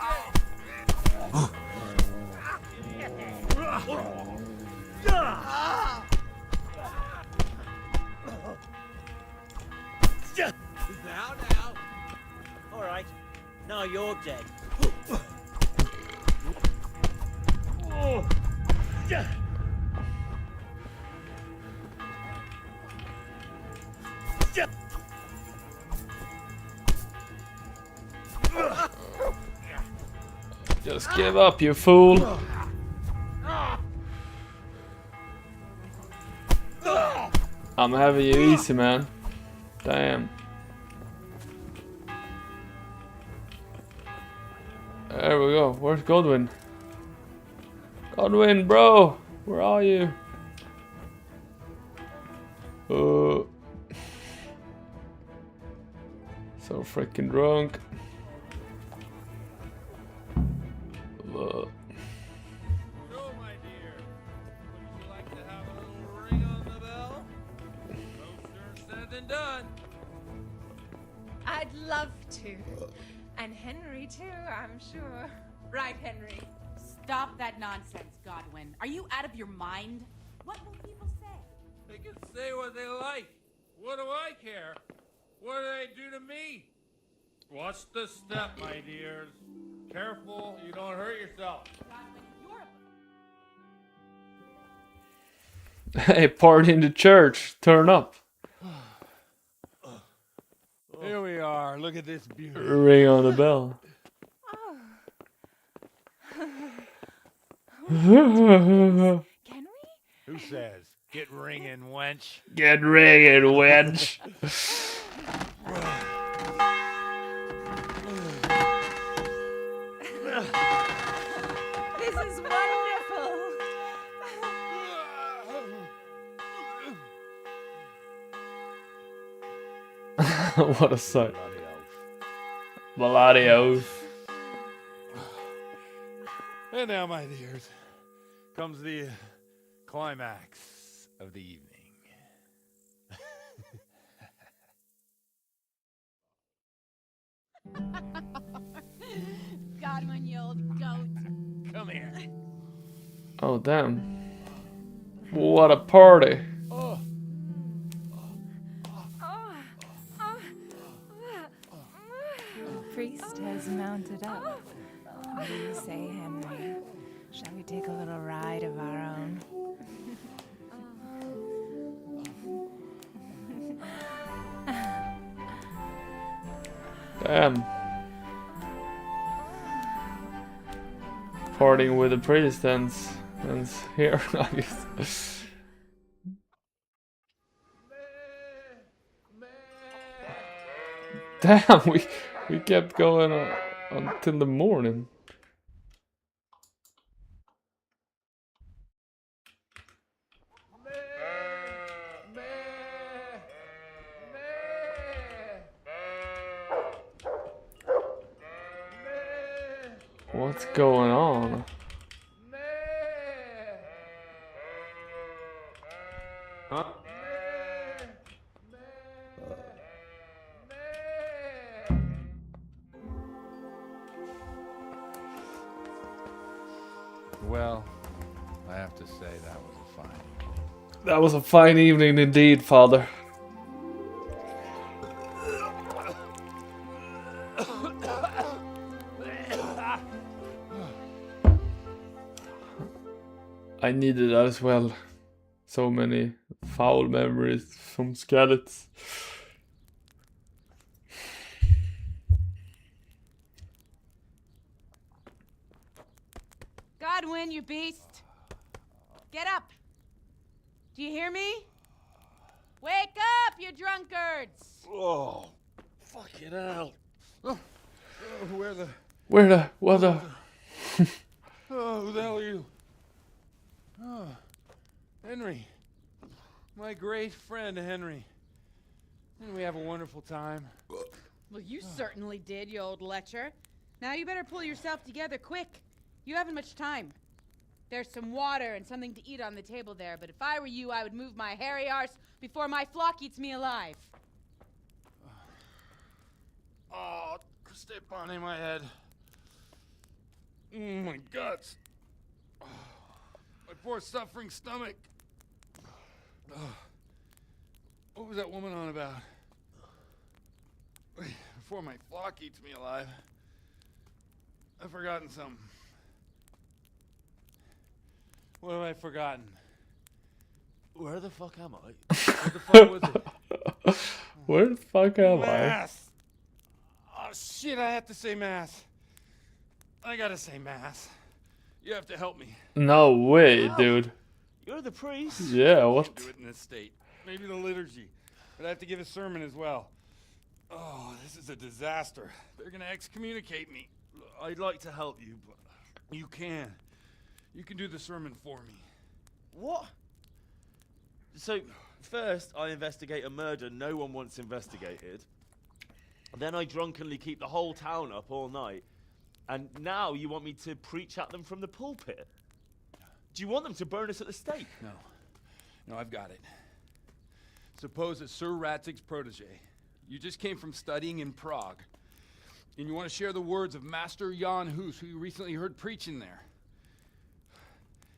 All right. Now you're dead. Just give up, you fool. I'm having you easy, man. Damn. There we go. Where's Godwin? Godwin, bro! Where are you? So freaking drunk. So, my dear, would you like to have a little ring on the bell? Closer said than done. I'd love to. And Henry, too, I'm sure. Right, Henry? Stop that nonsense, Godwin. Are you out of your mind? What will people say? They can say what they like. What do I care? What do they do to me? Watch the step, my dears. Careful, you don't hurt yourself. Godwin, you're... Hey, party in the church. Turn up. Here we are. Look at this beauty. Ring on the bell. Can we? Who says? Get ringing, wench. Get ringing, wench. This is wonderful. What a sight. Bloody oath. And now, my dears, comes the climax of the evening. Godwin, you old goat. Come here. Oh, damn. What a party. The priest has mounted up. What do you say, Henry? Shall we take a little ride of our own? Damn. Partying with the priest ends here, I guess. Damn, we kept going on until the morning. What's going on? Huh? Well, I have to say that was a fine evening. That was a fine evening indeed, Father. I needed that as well. So many foul memories from Skalitz. Godwin, you beast! Get up! Do you hear me? Wake up, you drunkards! Oh, fucking hell. What the? Oh, who the hell are you? Oh, Henry. My great friend, Henry. Didn't we have a wonderful time? Well, you certainly did, you old lecher. Now you better pull yourself together quick. You haven't much time. There's some water and something to eat on the table there, but if I were you, I would move my hairy arse before my flock eats me alive. Oh, step on in my head. My guts. My poor suffering stomach. What was that woman on about? Before my flock eats me alive. I've forgotten something. What have I forgotten? Where the fuck am I? Where the fuck was it? Where the fuck am I? Mass! Oh shit, I have to say mass. I gotta say mass. You have to help me. No way, dude. You're the priest. Yeah, what? I can't do it in this state. Maybe the liturgy. But I have to give a sermon as well. Oh, this is a disaster. They're gonna excommunicate me. I'd like to help you, but you can. You can do the sermon for me. What? So, first I investigate a murder no one wants investigated. Then I drunkenly keep the whole town up all night. And now you want me to preach at them from the pulpit? Do you want them to burn us at the stake? No. No, I've got it. Suppose that Sir Ratzig's protege. You just came from studying in Prague. And you want to share the words of Master Jan Hus, who you recently heard preaching there.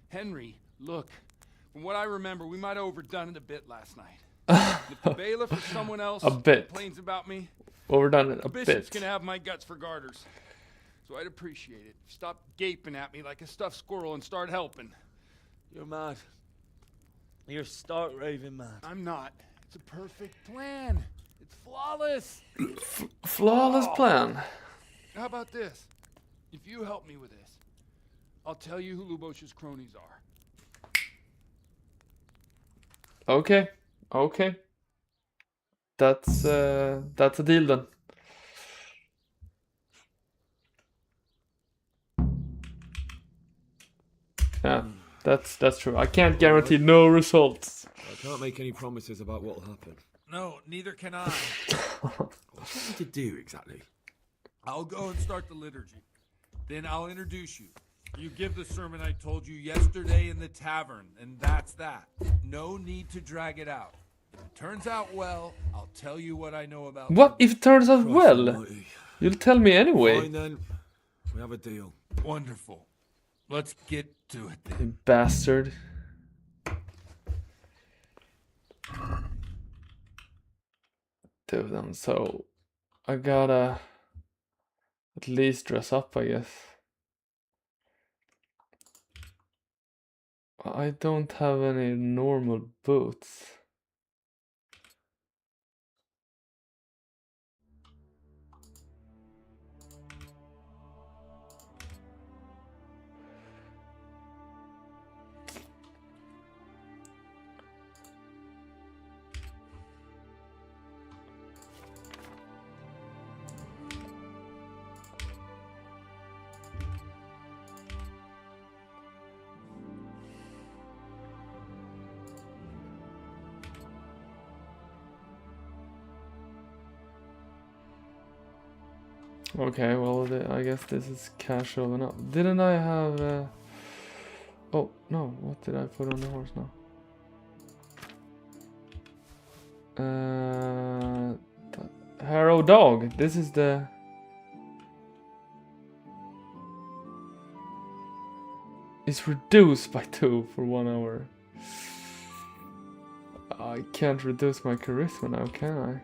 Henry, look. From what I remember, we might have overdone it a bit last night. If the bailiff or someone else complains about me, Overdone it a the bishop's bit. gonna have my guts for garters. So I'd appreciate it. Stop gaping at me like a stuffed squirrel and start helping. You're mad. You're stark raving mad. I'm not. It's a perfect plan. It's flawless. Flawless plan. How about this? If you help me with this, I'll tell you who Lubosh's cronies are. Okay. Okay. That's a deal then. Yeah, that's true. I can't guarantee no results. I can't make any promises about what'll happen. No, neither can I. What do you need to do exactly? I'll go and start the liturgy. Then I'll introduce you. You give the sermon I told you yesterday in the tavern, and that's that. No need to drag it out. If it turns out well, I'll tell you what I know about What if it turns out Christ well? almighty. You'll tell me anyway. Fine then. We have a deal. Wonderful. Let's get to it then. You bastard. Dude, I'm so... I gotta... at least dress up, I guess. I don't have any normal boots. Okay, well, I guess this is casual enough. Didn't I have... Oh, no, what did I put on the horse now? Harrow Dog, this is the... It's reduced by 2 for 1 hour. I can't reduce my charisma now, can I?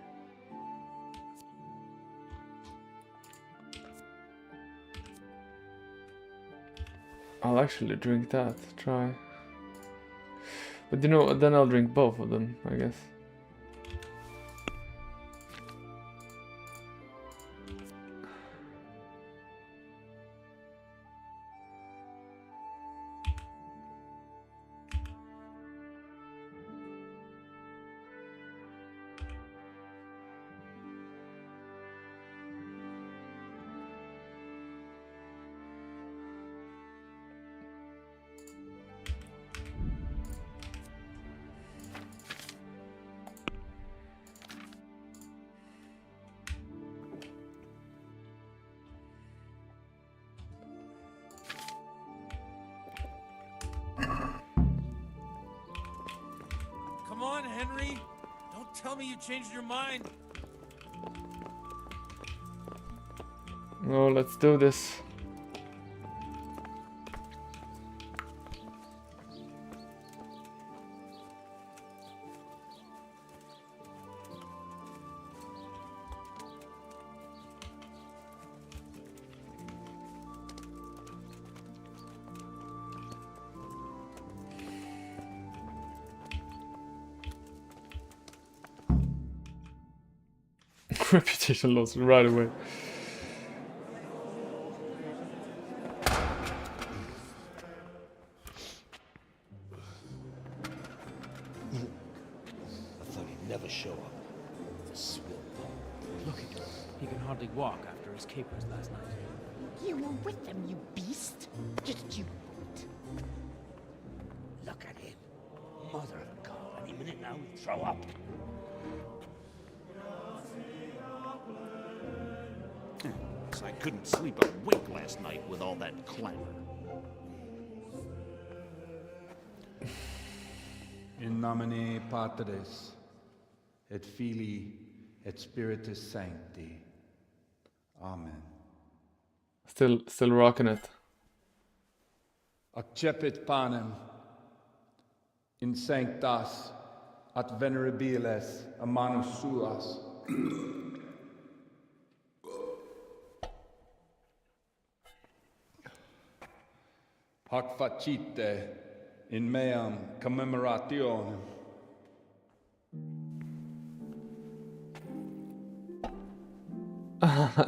I'll actually drink that, try. But you know, then I'll drink both of them, I guess. Come on, Henry. Don't tell me you changed your mind. Oh, let's do this. Reputation loss right away. I thought he'd never show up. The swill. Look at him. He can hardly walk after his capers last night. You were with them, you beast. Just you wait. Look at him. Mother of God, any minute now he'll throw up. I couldn't sleep a wink last night with all that clamor. In nomine Patris, et Filii, et Spiritus Sancti. Amen. Still rocking it. Accepit panem in sanctas at venerabiles a manus suas. Hac facite in meam commemorationem.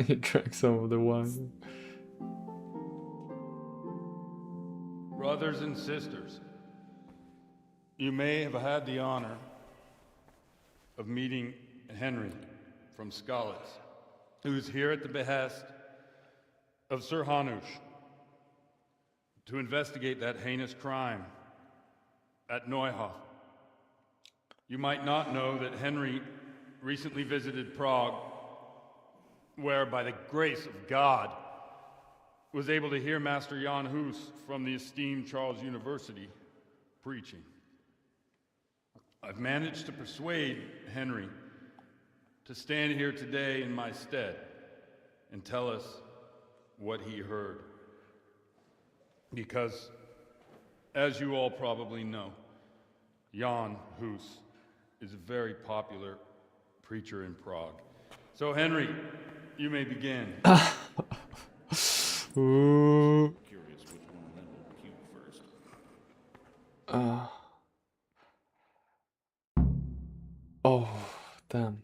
You drank some of the wine. Brothers and sisters, you may have had the honor of meeting Henry from Skalitz, who is here at the behest of Sir Hanush to investigate that heinous crime at Nehouf. You might not know that Henry recently visited Prague, where, by the grace of God, was able to hear Master Jan Hus from the esteemed Charles University preaching. I've managed to persuade Henry to stand here today in my stead and tell us what he heard. Because, as you all probably know, Jan Hus is a very popular preacher in Prague. So, Henry, you may begin. Ooh. Curious which one of them will puke first. Oh, damn.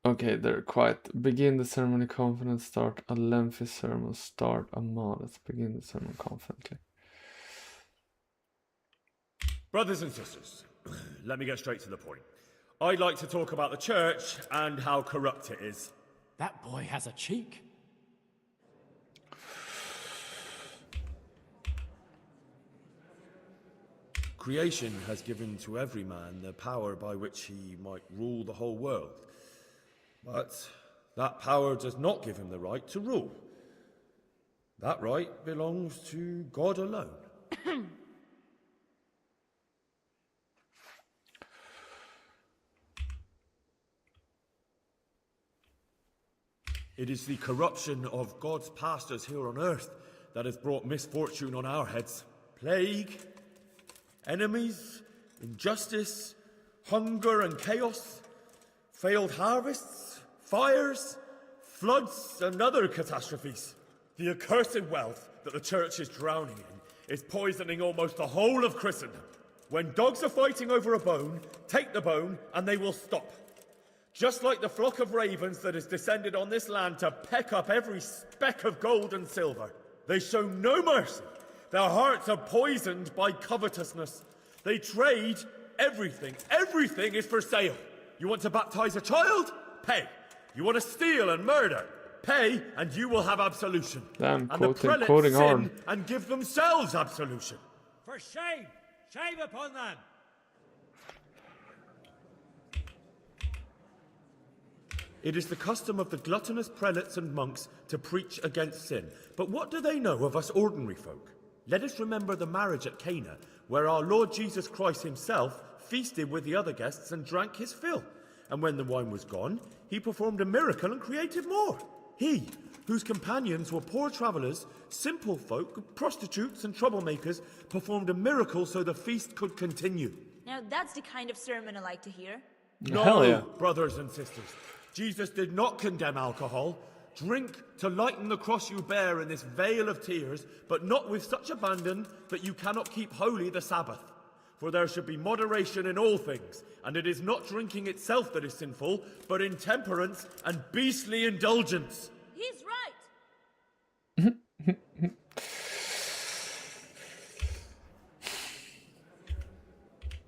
Okay, they're quiet. Begin the ceremony confident. Start a lengthy sermon. Start a modest. Begin the sermon confidently. Brothers and sisters, let me get straight to the point. I'd like to talk about the church and how corrupt it is. That boy has a cheek. Creation has given to every man the power by which he might rule the whole world. But that power does not give him the right to rule. That right belongs to God alone. It is the corruption of God's pastors here on earth that has brought misfortune on our heads. Plague, enemies, injustice, hunger and chaos, failed harvests, fires, floods and other catastrophes. The accursed wealth that the church is drowning in is poisoning almost the whole of Christendom. When dogs are fighting over a bone, take the bone and they will stop. Just like the flock of ravens that has descended on this land to peck up every speck of gold and silver. They show no mercy. Their hearts are poisoned by covetousness. They trade everything. Everything is for sale. You want to baptize a child? Pay. You want to steal and murder? Pay, and you will have absolution. Damn, and the prelates quoting sin hard. and give themselves absolution. For shame! Shame upon them! It is the custom of the gluttonous prelates and monks to preach against sin. But what do they know of us ordinary folk? Let us remember the marriage at Cana, where our Lord Jesus Christ himself feasted with the other guests and drank his fill. And when the wine was gone, he performed a miracle and created more. He, whose companions were poor travellers, simple folk, prostitutes and troublemakers, performed a miracle so the feast could continue. Now that's the kind of sermon I like to hear. No, brothers and sisters. Jesus did not condemn alcohol. Drink to lighten the cross you bear in this vale of tears, but not with such abandon that you cannot keep holy the Sabbath. For there should be moderation in all things, and it is not drinking itself that is sinful, but intemperance and beastly indulgence. He's right!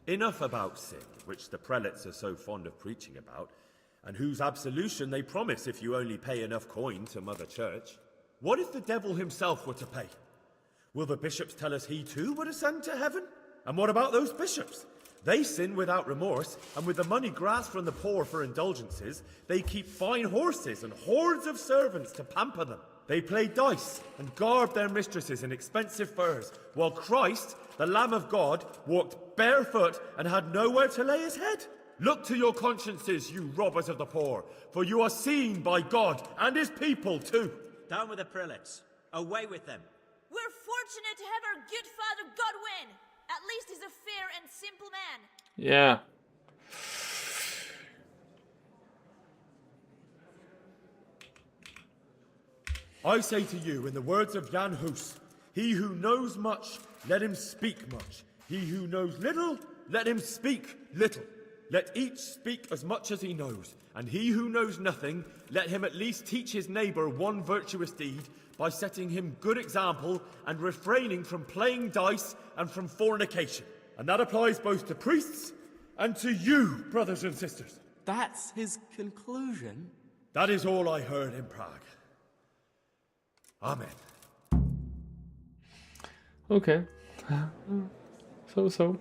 Enough about sin, which the prelates are so fond of preaching about, and whose absolution they promise if you only pay enough coin to Mother Church. What if the devil himself were to pay? Will the bishops tell us he too would ascend to heaven? And what about those bishops? They sin without remorse, and with the money grasped from the poor for indulgences, they keep fine horses and hordes of servants to pamper them. They play dice and garb their mistresses in expensive furs, while Christ, the Lamb of God, walked barefoot and had nowhere to lay his head. Look to your consciences, you robbers of the poor, for you are seen by God and his people too. Down with the prelates. Away with them. We're fortunate to have our good father Godwin. At least he's a fair and simple man. Yeah. I say to you, in the words of Nehouf, he who knows much, let him speak much. He who knows little, let him speak little. Let each speak as much as he knows, and he who knows nothing, let him at least teach his neighbour one virtuous deed by setting him good example and refraining from playing dice and from fornication. And that applies both to priests and to you, brothers and sisters. That's his conclusion? That is all I heard in Prague. Amen. Okay. So.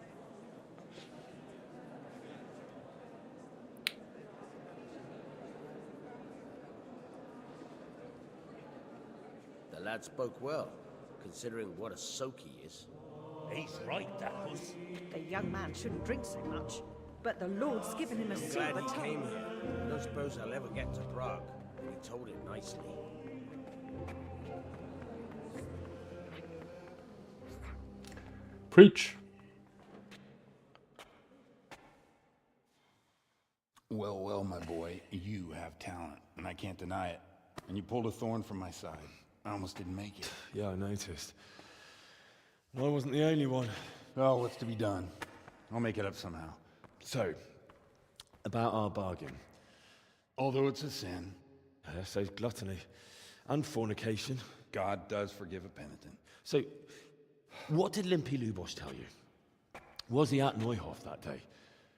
The lad spoke well, considering what a soak he is. He's right, that was. The young man shouldn't drink so much, but the Lord's given him a I'm glad silver he tongue. came here. I don't suppose I'll ever get to Prague, but he told it nicely. Preach. Well, well, my boy, you have talent, and I can't deny it. And you pulled a thorn from my side. I almost didn't make it. Yeah, I noticed. I wasn't the only one. Well, what's to be done? I'll make it up somehow. So, about our bargain. Although it's a sin. So's gluttony. And fornication. God does forgive a penitent. So, what did Limpy Lubosh tell you? Was he at Nehouf that day?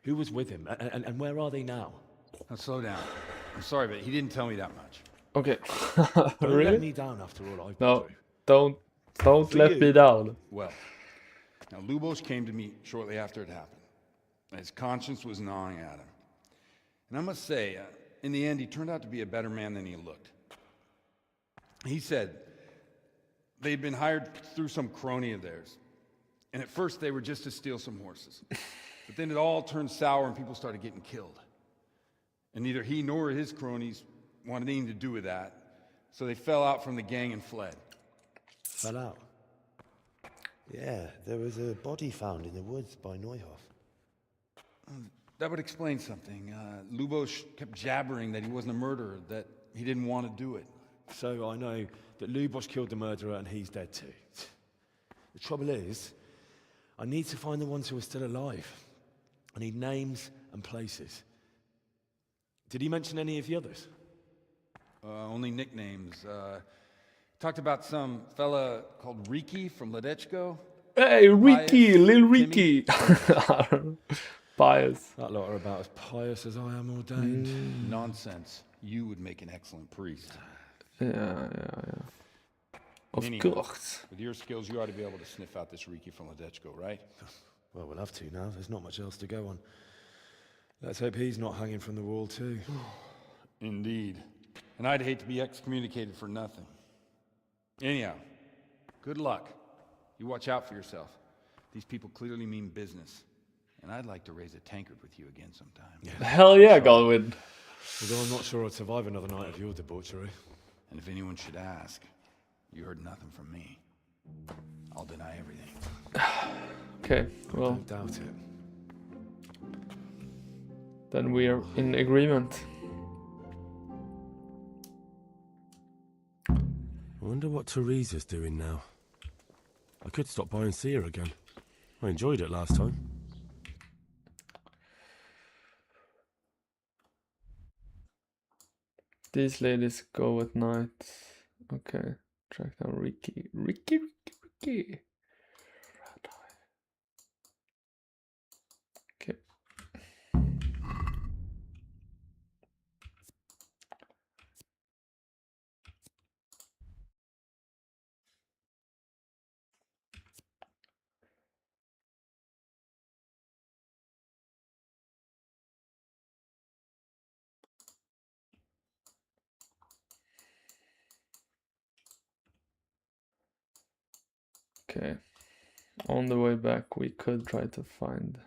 Who was with him? And where are they now? Now slow down. I'm sorry, but he didn't tell me that much. Okay. Don't Really? let me down after all I've been No, through. don't let me down. Well, now Lubosh came to me shortly after it happened. His conscience was gnawing at him. And I must say, in the end, he turned out to be a better man than he looked. He said they'd been hired through some crony of theirs. And at first they were just to steal some horses. But then it all turned sour and people started getting killed. And neither he nor his cronies wanted anything to do with that. So they fell out from the gang and fled. Fell out? Yeah, there was a body found in the woods by Nehouf. That would explain something. Lubosh kept jabbering that he wasn't a murderer, that he didn't want to do it. So I know that Lubosh killed the murderer and he's dead too. The trouble is, I need to find the ones who are still alive. I need names and places. Did he mention any of the others? Only nicknames. Talked about some fella called Riki from Ledechko. Hey, Ricky, Lil Ricky. Pious. That lot are about as pious as I am ordained. Nonsense. You would make an excellent priest. Yeah. Of Anyhow, course. with your skills, you ought to be able to sniff out this Riki from Ledechko, right? Well, we'll have to now. There's not much else to go on. Let's hope he's not hanging from the wall too. Indeed. And I'd hate to be excommunicated for nothing. Anyhow, good luck. You watch out for yourself. These people clearly mean business. And I'd like to raise a tankard with you again sometime. Hell yeah, Godwin. Although I'm not sure I'd survive another night of your debauchery. And if anyone should ask, you heard nothing from me. I'll deny everything. Okay, well. I don't doubt it. Then we are in agreement. I wonder what Teresa's doing now. I could stop by and see her again. I enjoyed it last time. These ladies go at night. Okay, track down Ricky. Ricky. Okay. Okay, on the way back we could try to find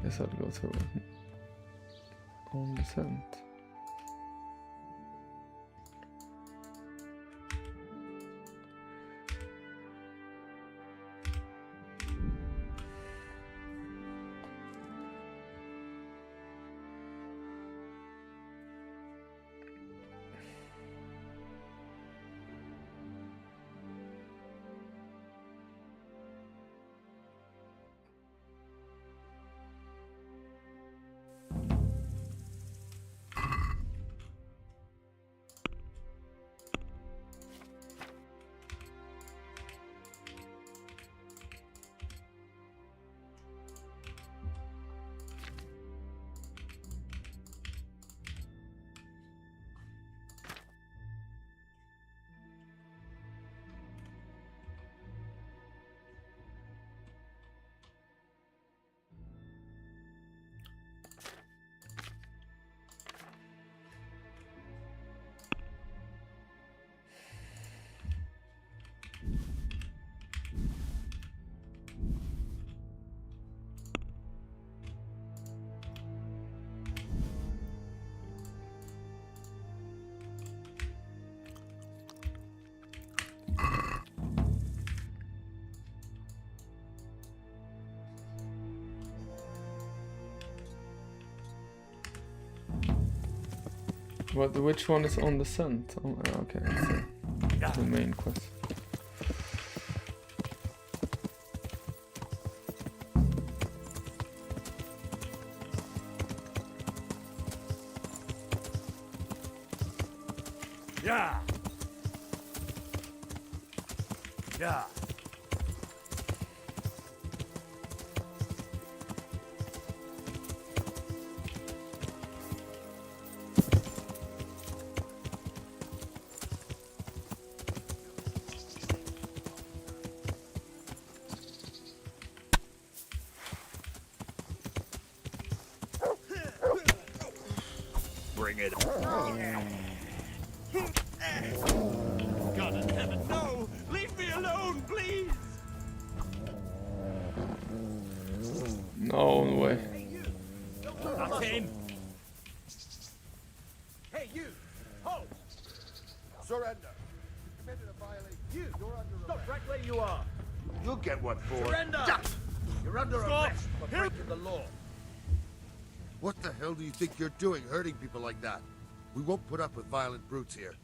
Guess I'll go to on the scent. What? Which one is on the scent? Oh, okay, that's the main quest. Yeah. Yeah. Bring it on. God in heaven, no! Leave me alone, please! No way. That's him! Hey, you! Halt! Surrender. You committed a violation. You're under Stop right where you are! You'll get what for. Surrender! You're under Stop! arrest for breaking the law. What the hell do you think you're doing, hurting people like that? We won't put up with violent brutes here.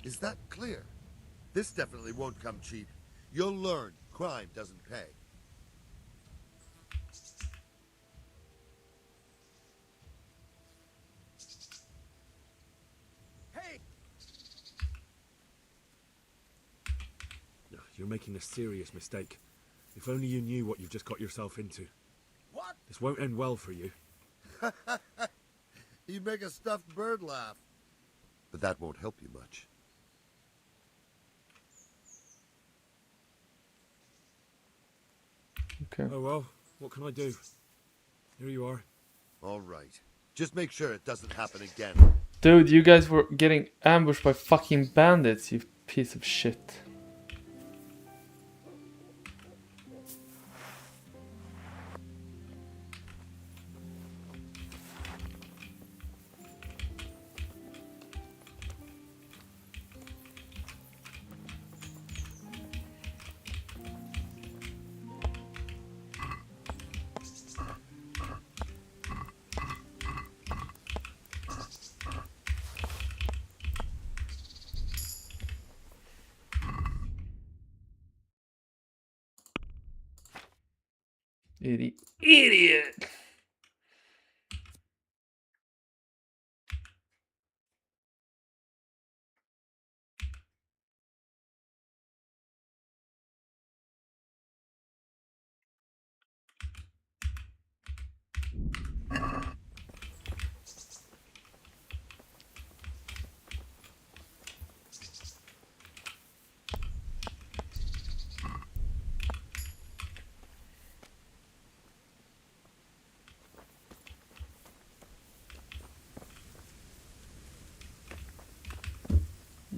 Is that clear? This definitely won't come cheap. You'll learn crime doesn't pay. Hey! You're making a serious mistake. If only you knew what you've just got yourself into. What? This won't end well for you. You make a stuffed bird laugh. But that won't help you much. Okay. Oh well, what can I do? Here you are. All right. Just make sure it doesn't happen again. Dude, you guys were getting ambushed by fucking bandits, you piece of shit. Idiot.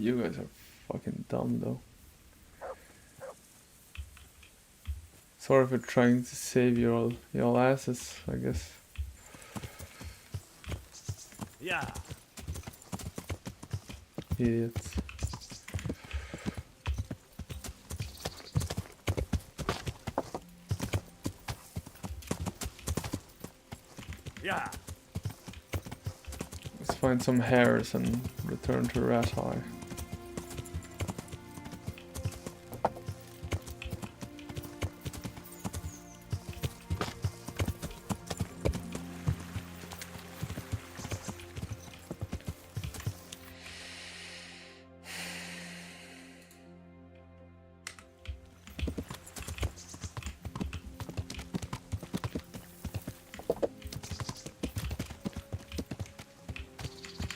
You guys are fucking dumb though. Sorry for trying to save your asses, I guess. Yeah. Idiots. Yeah. Let's find some hairs and return to Rat Eye.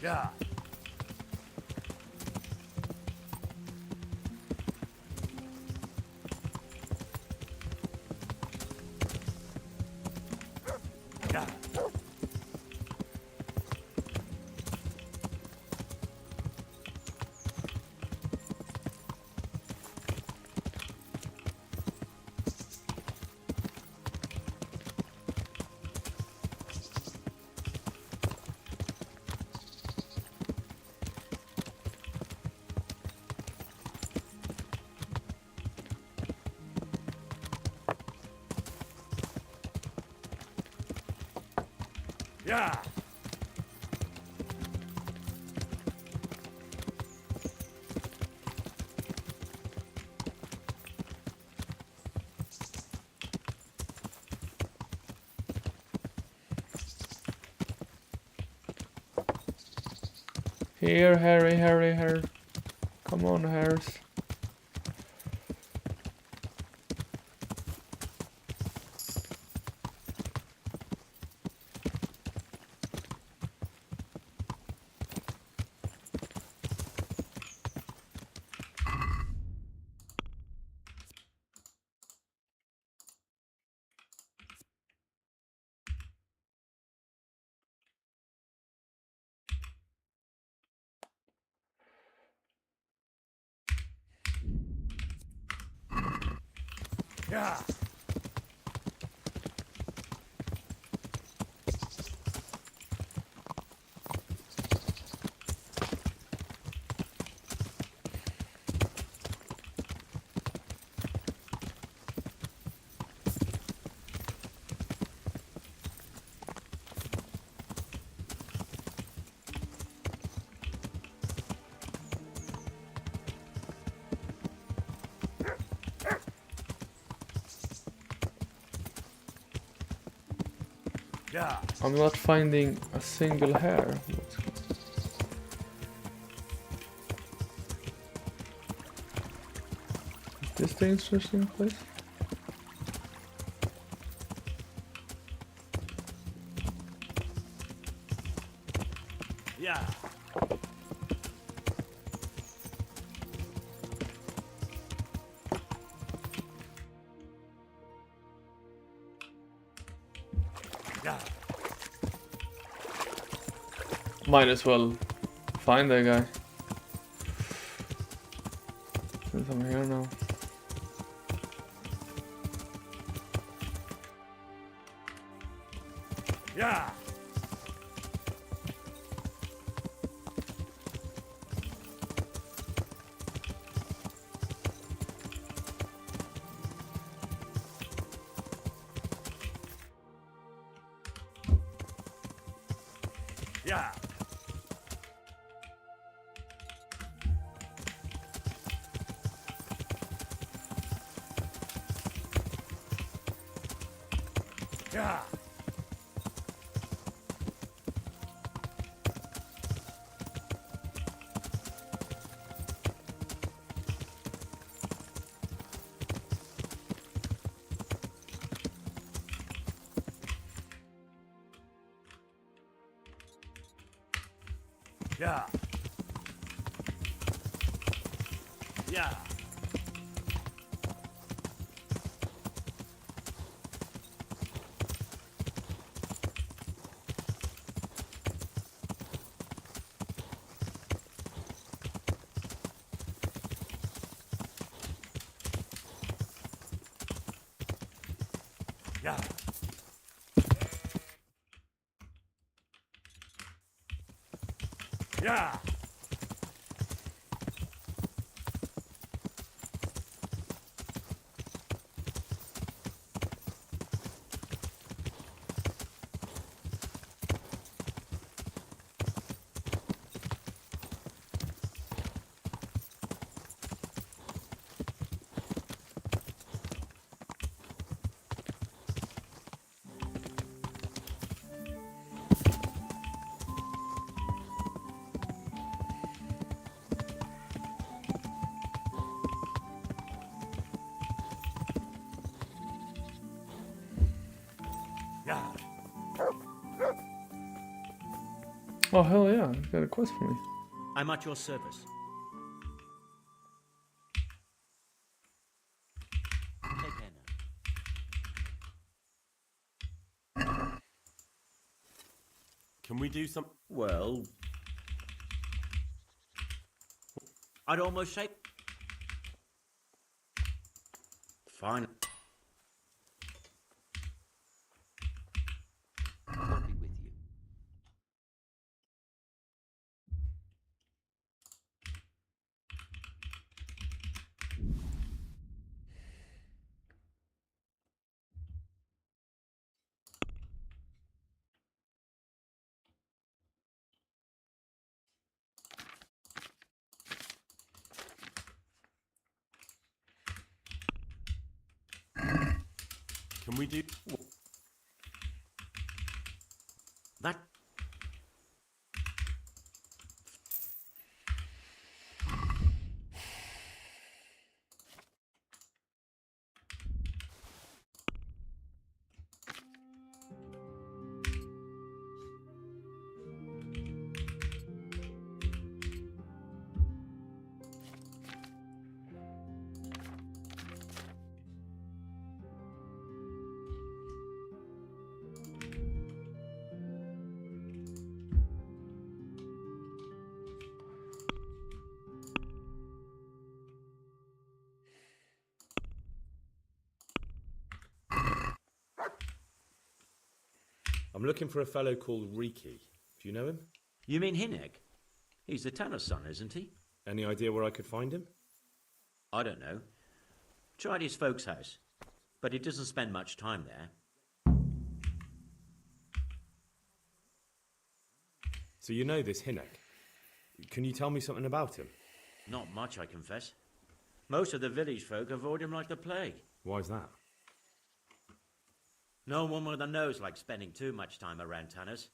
Yeah. Yeah. Yeah. Here, Harry. Come on, Harris. Yeah. Yeah. I'm not finding a single hair. Is this the interesting place? Yeah. Yeah. Might as well find that guy. Since I'm here now. Yeah. Yeah. Yeah. Yeah. Yeah. Yeah. Yeah. Yeah. Oh hell yeah, you got a quest for me. I'm at your service. Take care now. Can we do some? Well, I'd almost say. Fine. I'll be with you. Can we do? That. I'm looking for a fellow called Riki. Do you know him? You mean Hinek? He's the tanner's son, isn't he? Any idea where I could find him? I don't know. Tried his folks' house, but he doesn't spend much time there. So you know this Hinek. Can you tell me something about him? Not much, I confess. Most of the village folk avoid him like the plague. Why's that? No one with a nose likes spending too much time around tanners.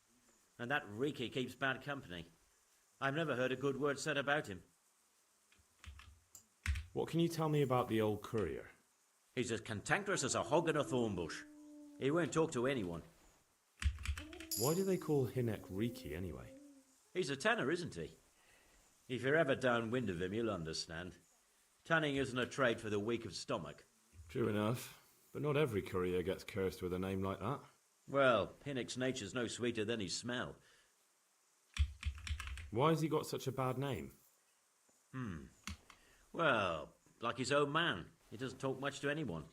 And that Riki keeps bad company. I've never heard a good word said about him. What can you tell me about the old courier? He's as cantankerous as a hog in a thorn bush. He won't talk to anyone. Why do they call Hinek Riki anyway? He's a tanner, isn't he? If you're ever downwind of him, you'll understand. Tanning isn't a trade for the weak of stomach. True enough. But not every courier gets cursed with a name like that. Well, Hinek's nature's no sweeter than his smell. Why has he got such a bad name? Well, like his own man. He doesn't talk much to anyone.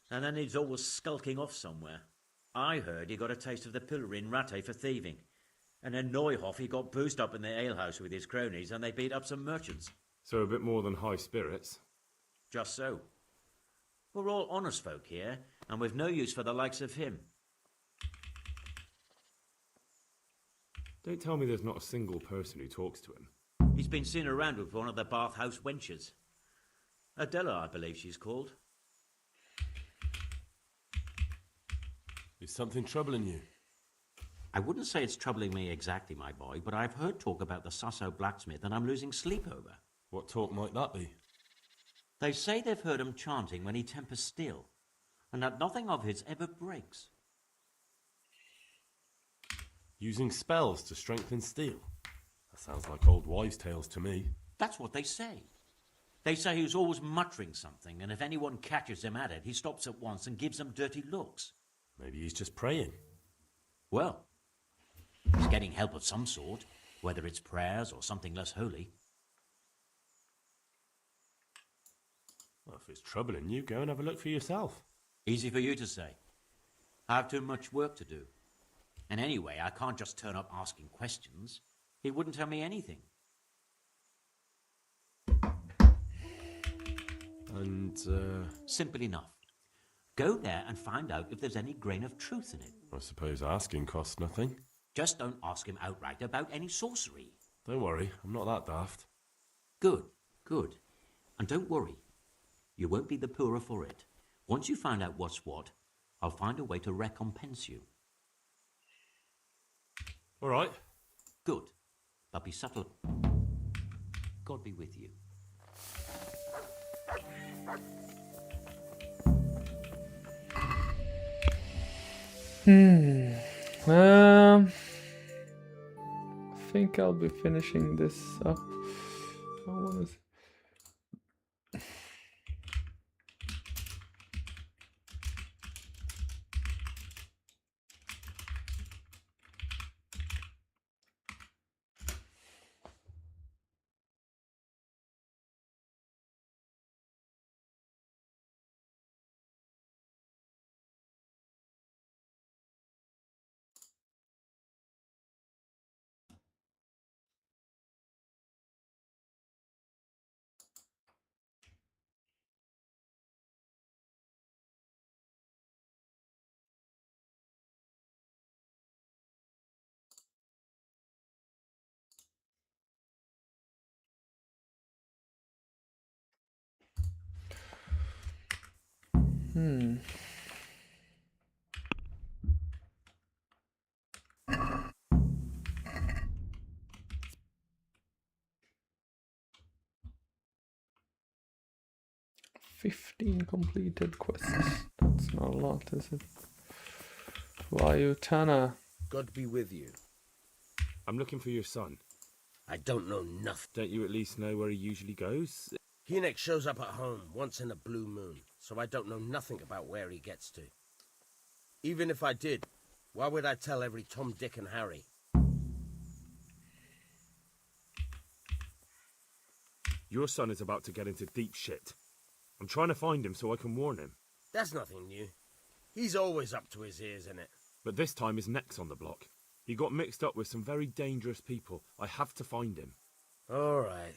And then he's always skulking off somewhere. I heard he got a taste of the pillory in Rattay for thieving. And in Nehouf he got boozed up in the alehouse with his cronies and they beat up some merchants. So a bit more than high spirits. Just so. We're all honest folk here, and we've no use for the likes of him. Don't tell me there's not a single person who talks to him. He's been seen around with one of the bathhouse wenches. Adela, I believe she's called. Is something troubling you? I wouldn't say it's troubling me exactly, my boy, but I've heard talk about the Sasso blacksmith and I'm losing sleep over. What talk might that be? They say they've heard him chanting when he tempers steel, and that nothing of his ever breaks. Using spells to strengthen steel? That sounds like old wives' tales to me. That's what they say. They say he's always muttering something, and if anyone catches him at it, he stops at once and gives them dirty looks. Maybe he's just praying. Well, he's getting help of some sort, whether it's prayers or something less holy. Well, if it's troubling you, go and have a look for yourself. Easy for you to say. I have too much work to do. And anyway, I can't just turn up asking questions. He wouldn't tell me anything. And, Simple enough. Go there and find out if there's any grain of truth in it. I suppose asking costs nothing. Just don't ask him outright about any sorcery. Don't worry, I'm not that daft. Good, good. And don't worry. You won't be the poorer for it. Once you find out what's what, I'll find a way to recompense you. All right. Good. But be subtle. God be with you. I think I'll be finishing this up. I want to. Hmm. $15 completed quests. That's not a lot, is it? Vayutana. God be with you. I'm looking for your son. I don't know nothing. Don't you at least know where he usually goes? Hinek shows up at home once in a blue moon, so I don't know nothing about where he gets to. Even if I did, why would I tell every Tom, Dick and Harry? Your son is about to get into deep shit. I'm trying to find him so I can warn him. That's nothing new. He's always up to his ears in it. But this time his neck's on the block. He got mixed up with some very dangerous people. I have to find him. All right.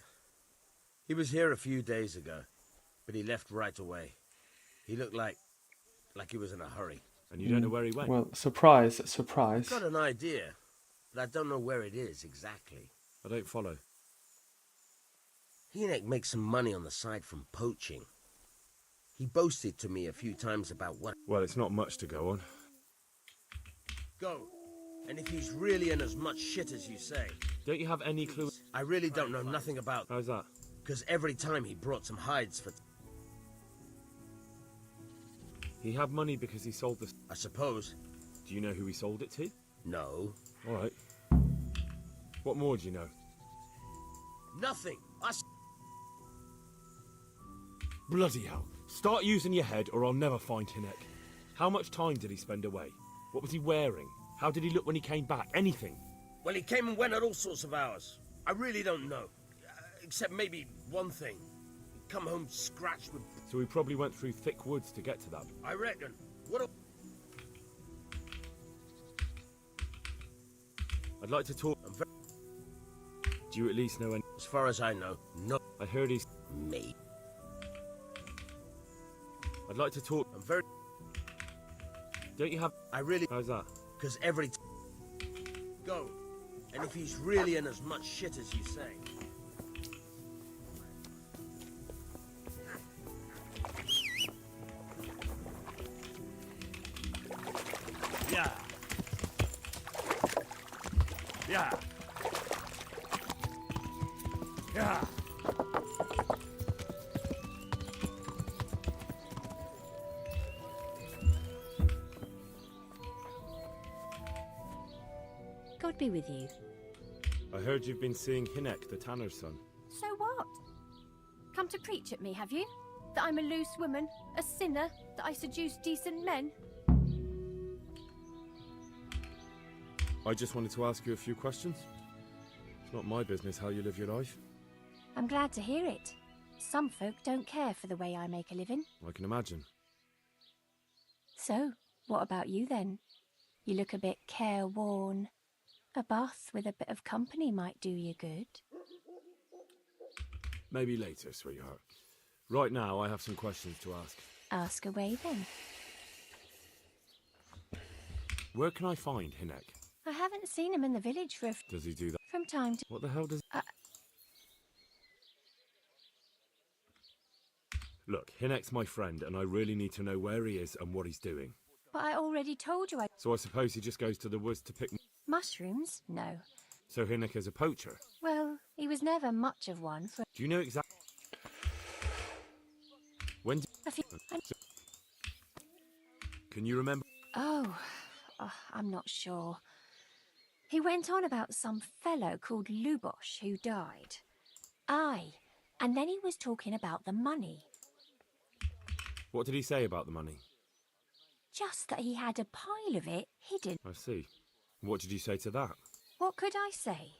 He was here a few days ago, but he left right away. He looked like he was in a hurry. And you don't know where he went? Well, surprise, surprise. I've got an idea, but I don't know where it is exactly. I don't follow. Hinek makes some money on the side from poaching. He boasted to me a few times about what... Well, it's not much to go on. Go. And if he's really in as much shit as you say... Don't you have any clue? I really don't know nothing about... How's that? Because every time he brought some hides for... He had money because he sold the... I suppose. Do you know who he sold it to? No. All right. What more do you know? Nothing. Bloody hell. Start using your head or I'll never find Hinek. How much time did he spend away? What was he wearing? How did he look when he came back? Anything? Well, he came and went at all sorts of hours. I really don't know. Except maybe one thing. He'd come home scratched with... So he probably went through thick woods to get to that. I reckon. What a... I'd like to talk... Do you at least know any... As far as I know, no. I heard he's... Me. I'd like to talk... I'm very... Don't you have... I really... How's that? Because every... Go. And if he's really in as much shit as you say... Yeah. Yeah. Yeah. God be with you. I heard you've been seeing Hinek, the tanner's son. So what? Come to preach at me, have you? That I'm a loose woman, a sinner, that I seduce decent men? I just wanted to ask you a few questions. It's not my business how you live your life. I'm glad to hear it. Some folk don't care for the way I make a living. I can imagine. So, what about you then? You look a bit careworn. A bath with a bit of company might do you good. Maybe later, sweetheart. Right now, I have some questions to ask. Ask away then. Where can I find Hinek? I haven't seen him in the village for Does he do that? from time to... What the hell does... Look, Hinek's my friend, and I really need to know where he is and what he's doing. But I already told you I... So I suppose he just goes to the woods to pick... Mushrooms? No. So Hinek is a poacher? Well, he was never much of one for... Do you know exactly... When did... A few... Can you remember? Oh, I'm not sure. He went on about some fellow called Lubosh who died. Aye, and then he was talking about the money. What did he say about the money? Just that he had a pile of it hidden. I see. What did you say to that? What could I say?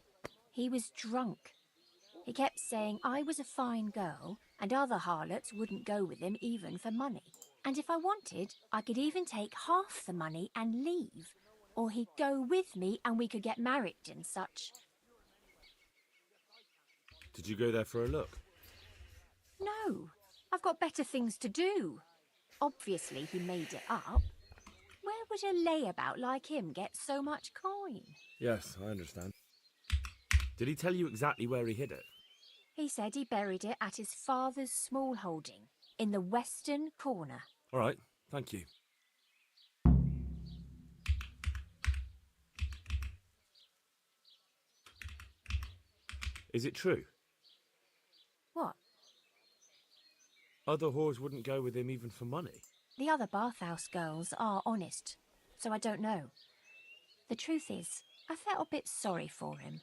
He was drunk. He kept saying I was a fine girl and other harlots wouldn't go with him even for money. And if I wanted, I could even take half the money and leave. Or he'd go with me and we could get married and such. Did you go there for a look? No, I've got better things to do. Obviously he made it up. Where would a layabout like him get so much coin? Yes, I understand. Did he tell you exactly where he hid it? He said he buried it at his father's small holding, in the western corner. All right, thank you. Is it true? What? Other whores wouldn't go with him even for money? The other bathhouse girls are honest, so I don't know. The truth is, I felt a bit sorry for him.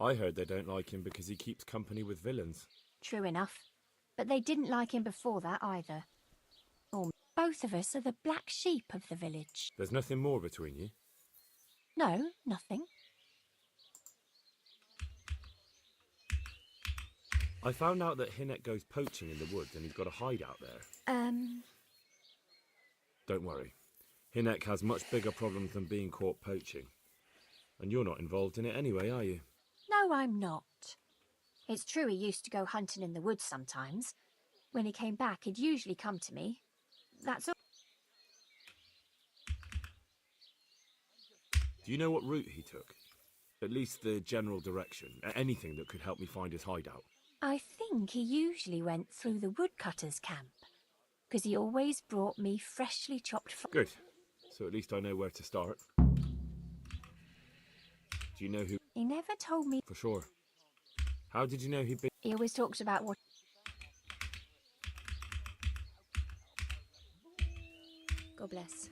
I heard they don't like him because he keeps company with villains. True enough. But they didn't like him before that either. Both of us are the black sheep of the village. There's nothing more between you? No, nothing. I found out that Hinek goes poaching in the woods and he's got a hideout there. Don't worry. Hinek has much bigger problems than being caught poaching. And you're not involved in it anyway, are you? No, I'm not. It's true he used to go hunting in the woods sometimes. When he came back, he'd usually come to me. That's all. Do you know what route he took? At least the general direction. Anything that could help me find his hideout. I think he usually went through the woodcutter's camp, because he always brought me freshly chopped Good. So at least I know where to start. Do you know who? He never told me. For sure. How did you know he'd been? He always talked about what... God bless.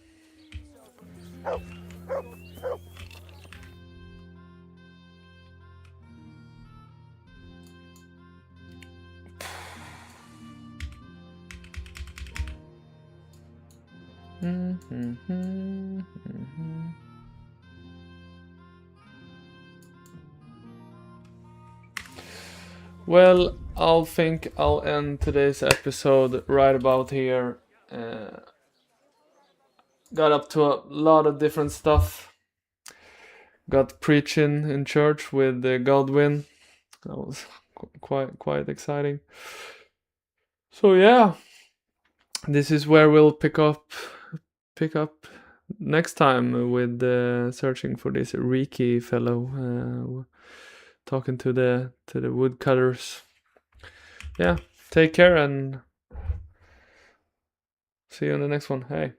Well, I'll think I'll end today's episode right about here. Got up to a lot of different stuff. Got preaching in church with Godwin. That was quite exciting. So yeah, this is where we'll pick up next time with searching for this Riki fellow, talking to the woodcutters. Yeah, take care and see you in the next one. Hey.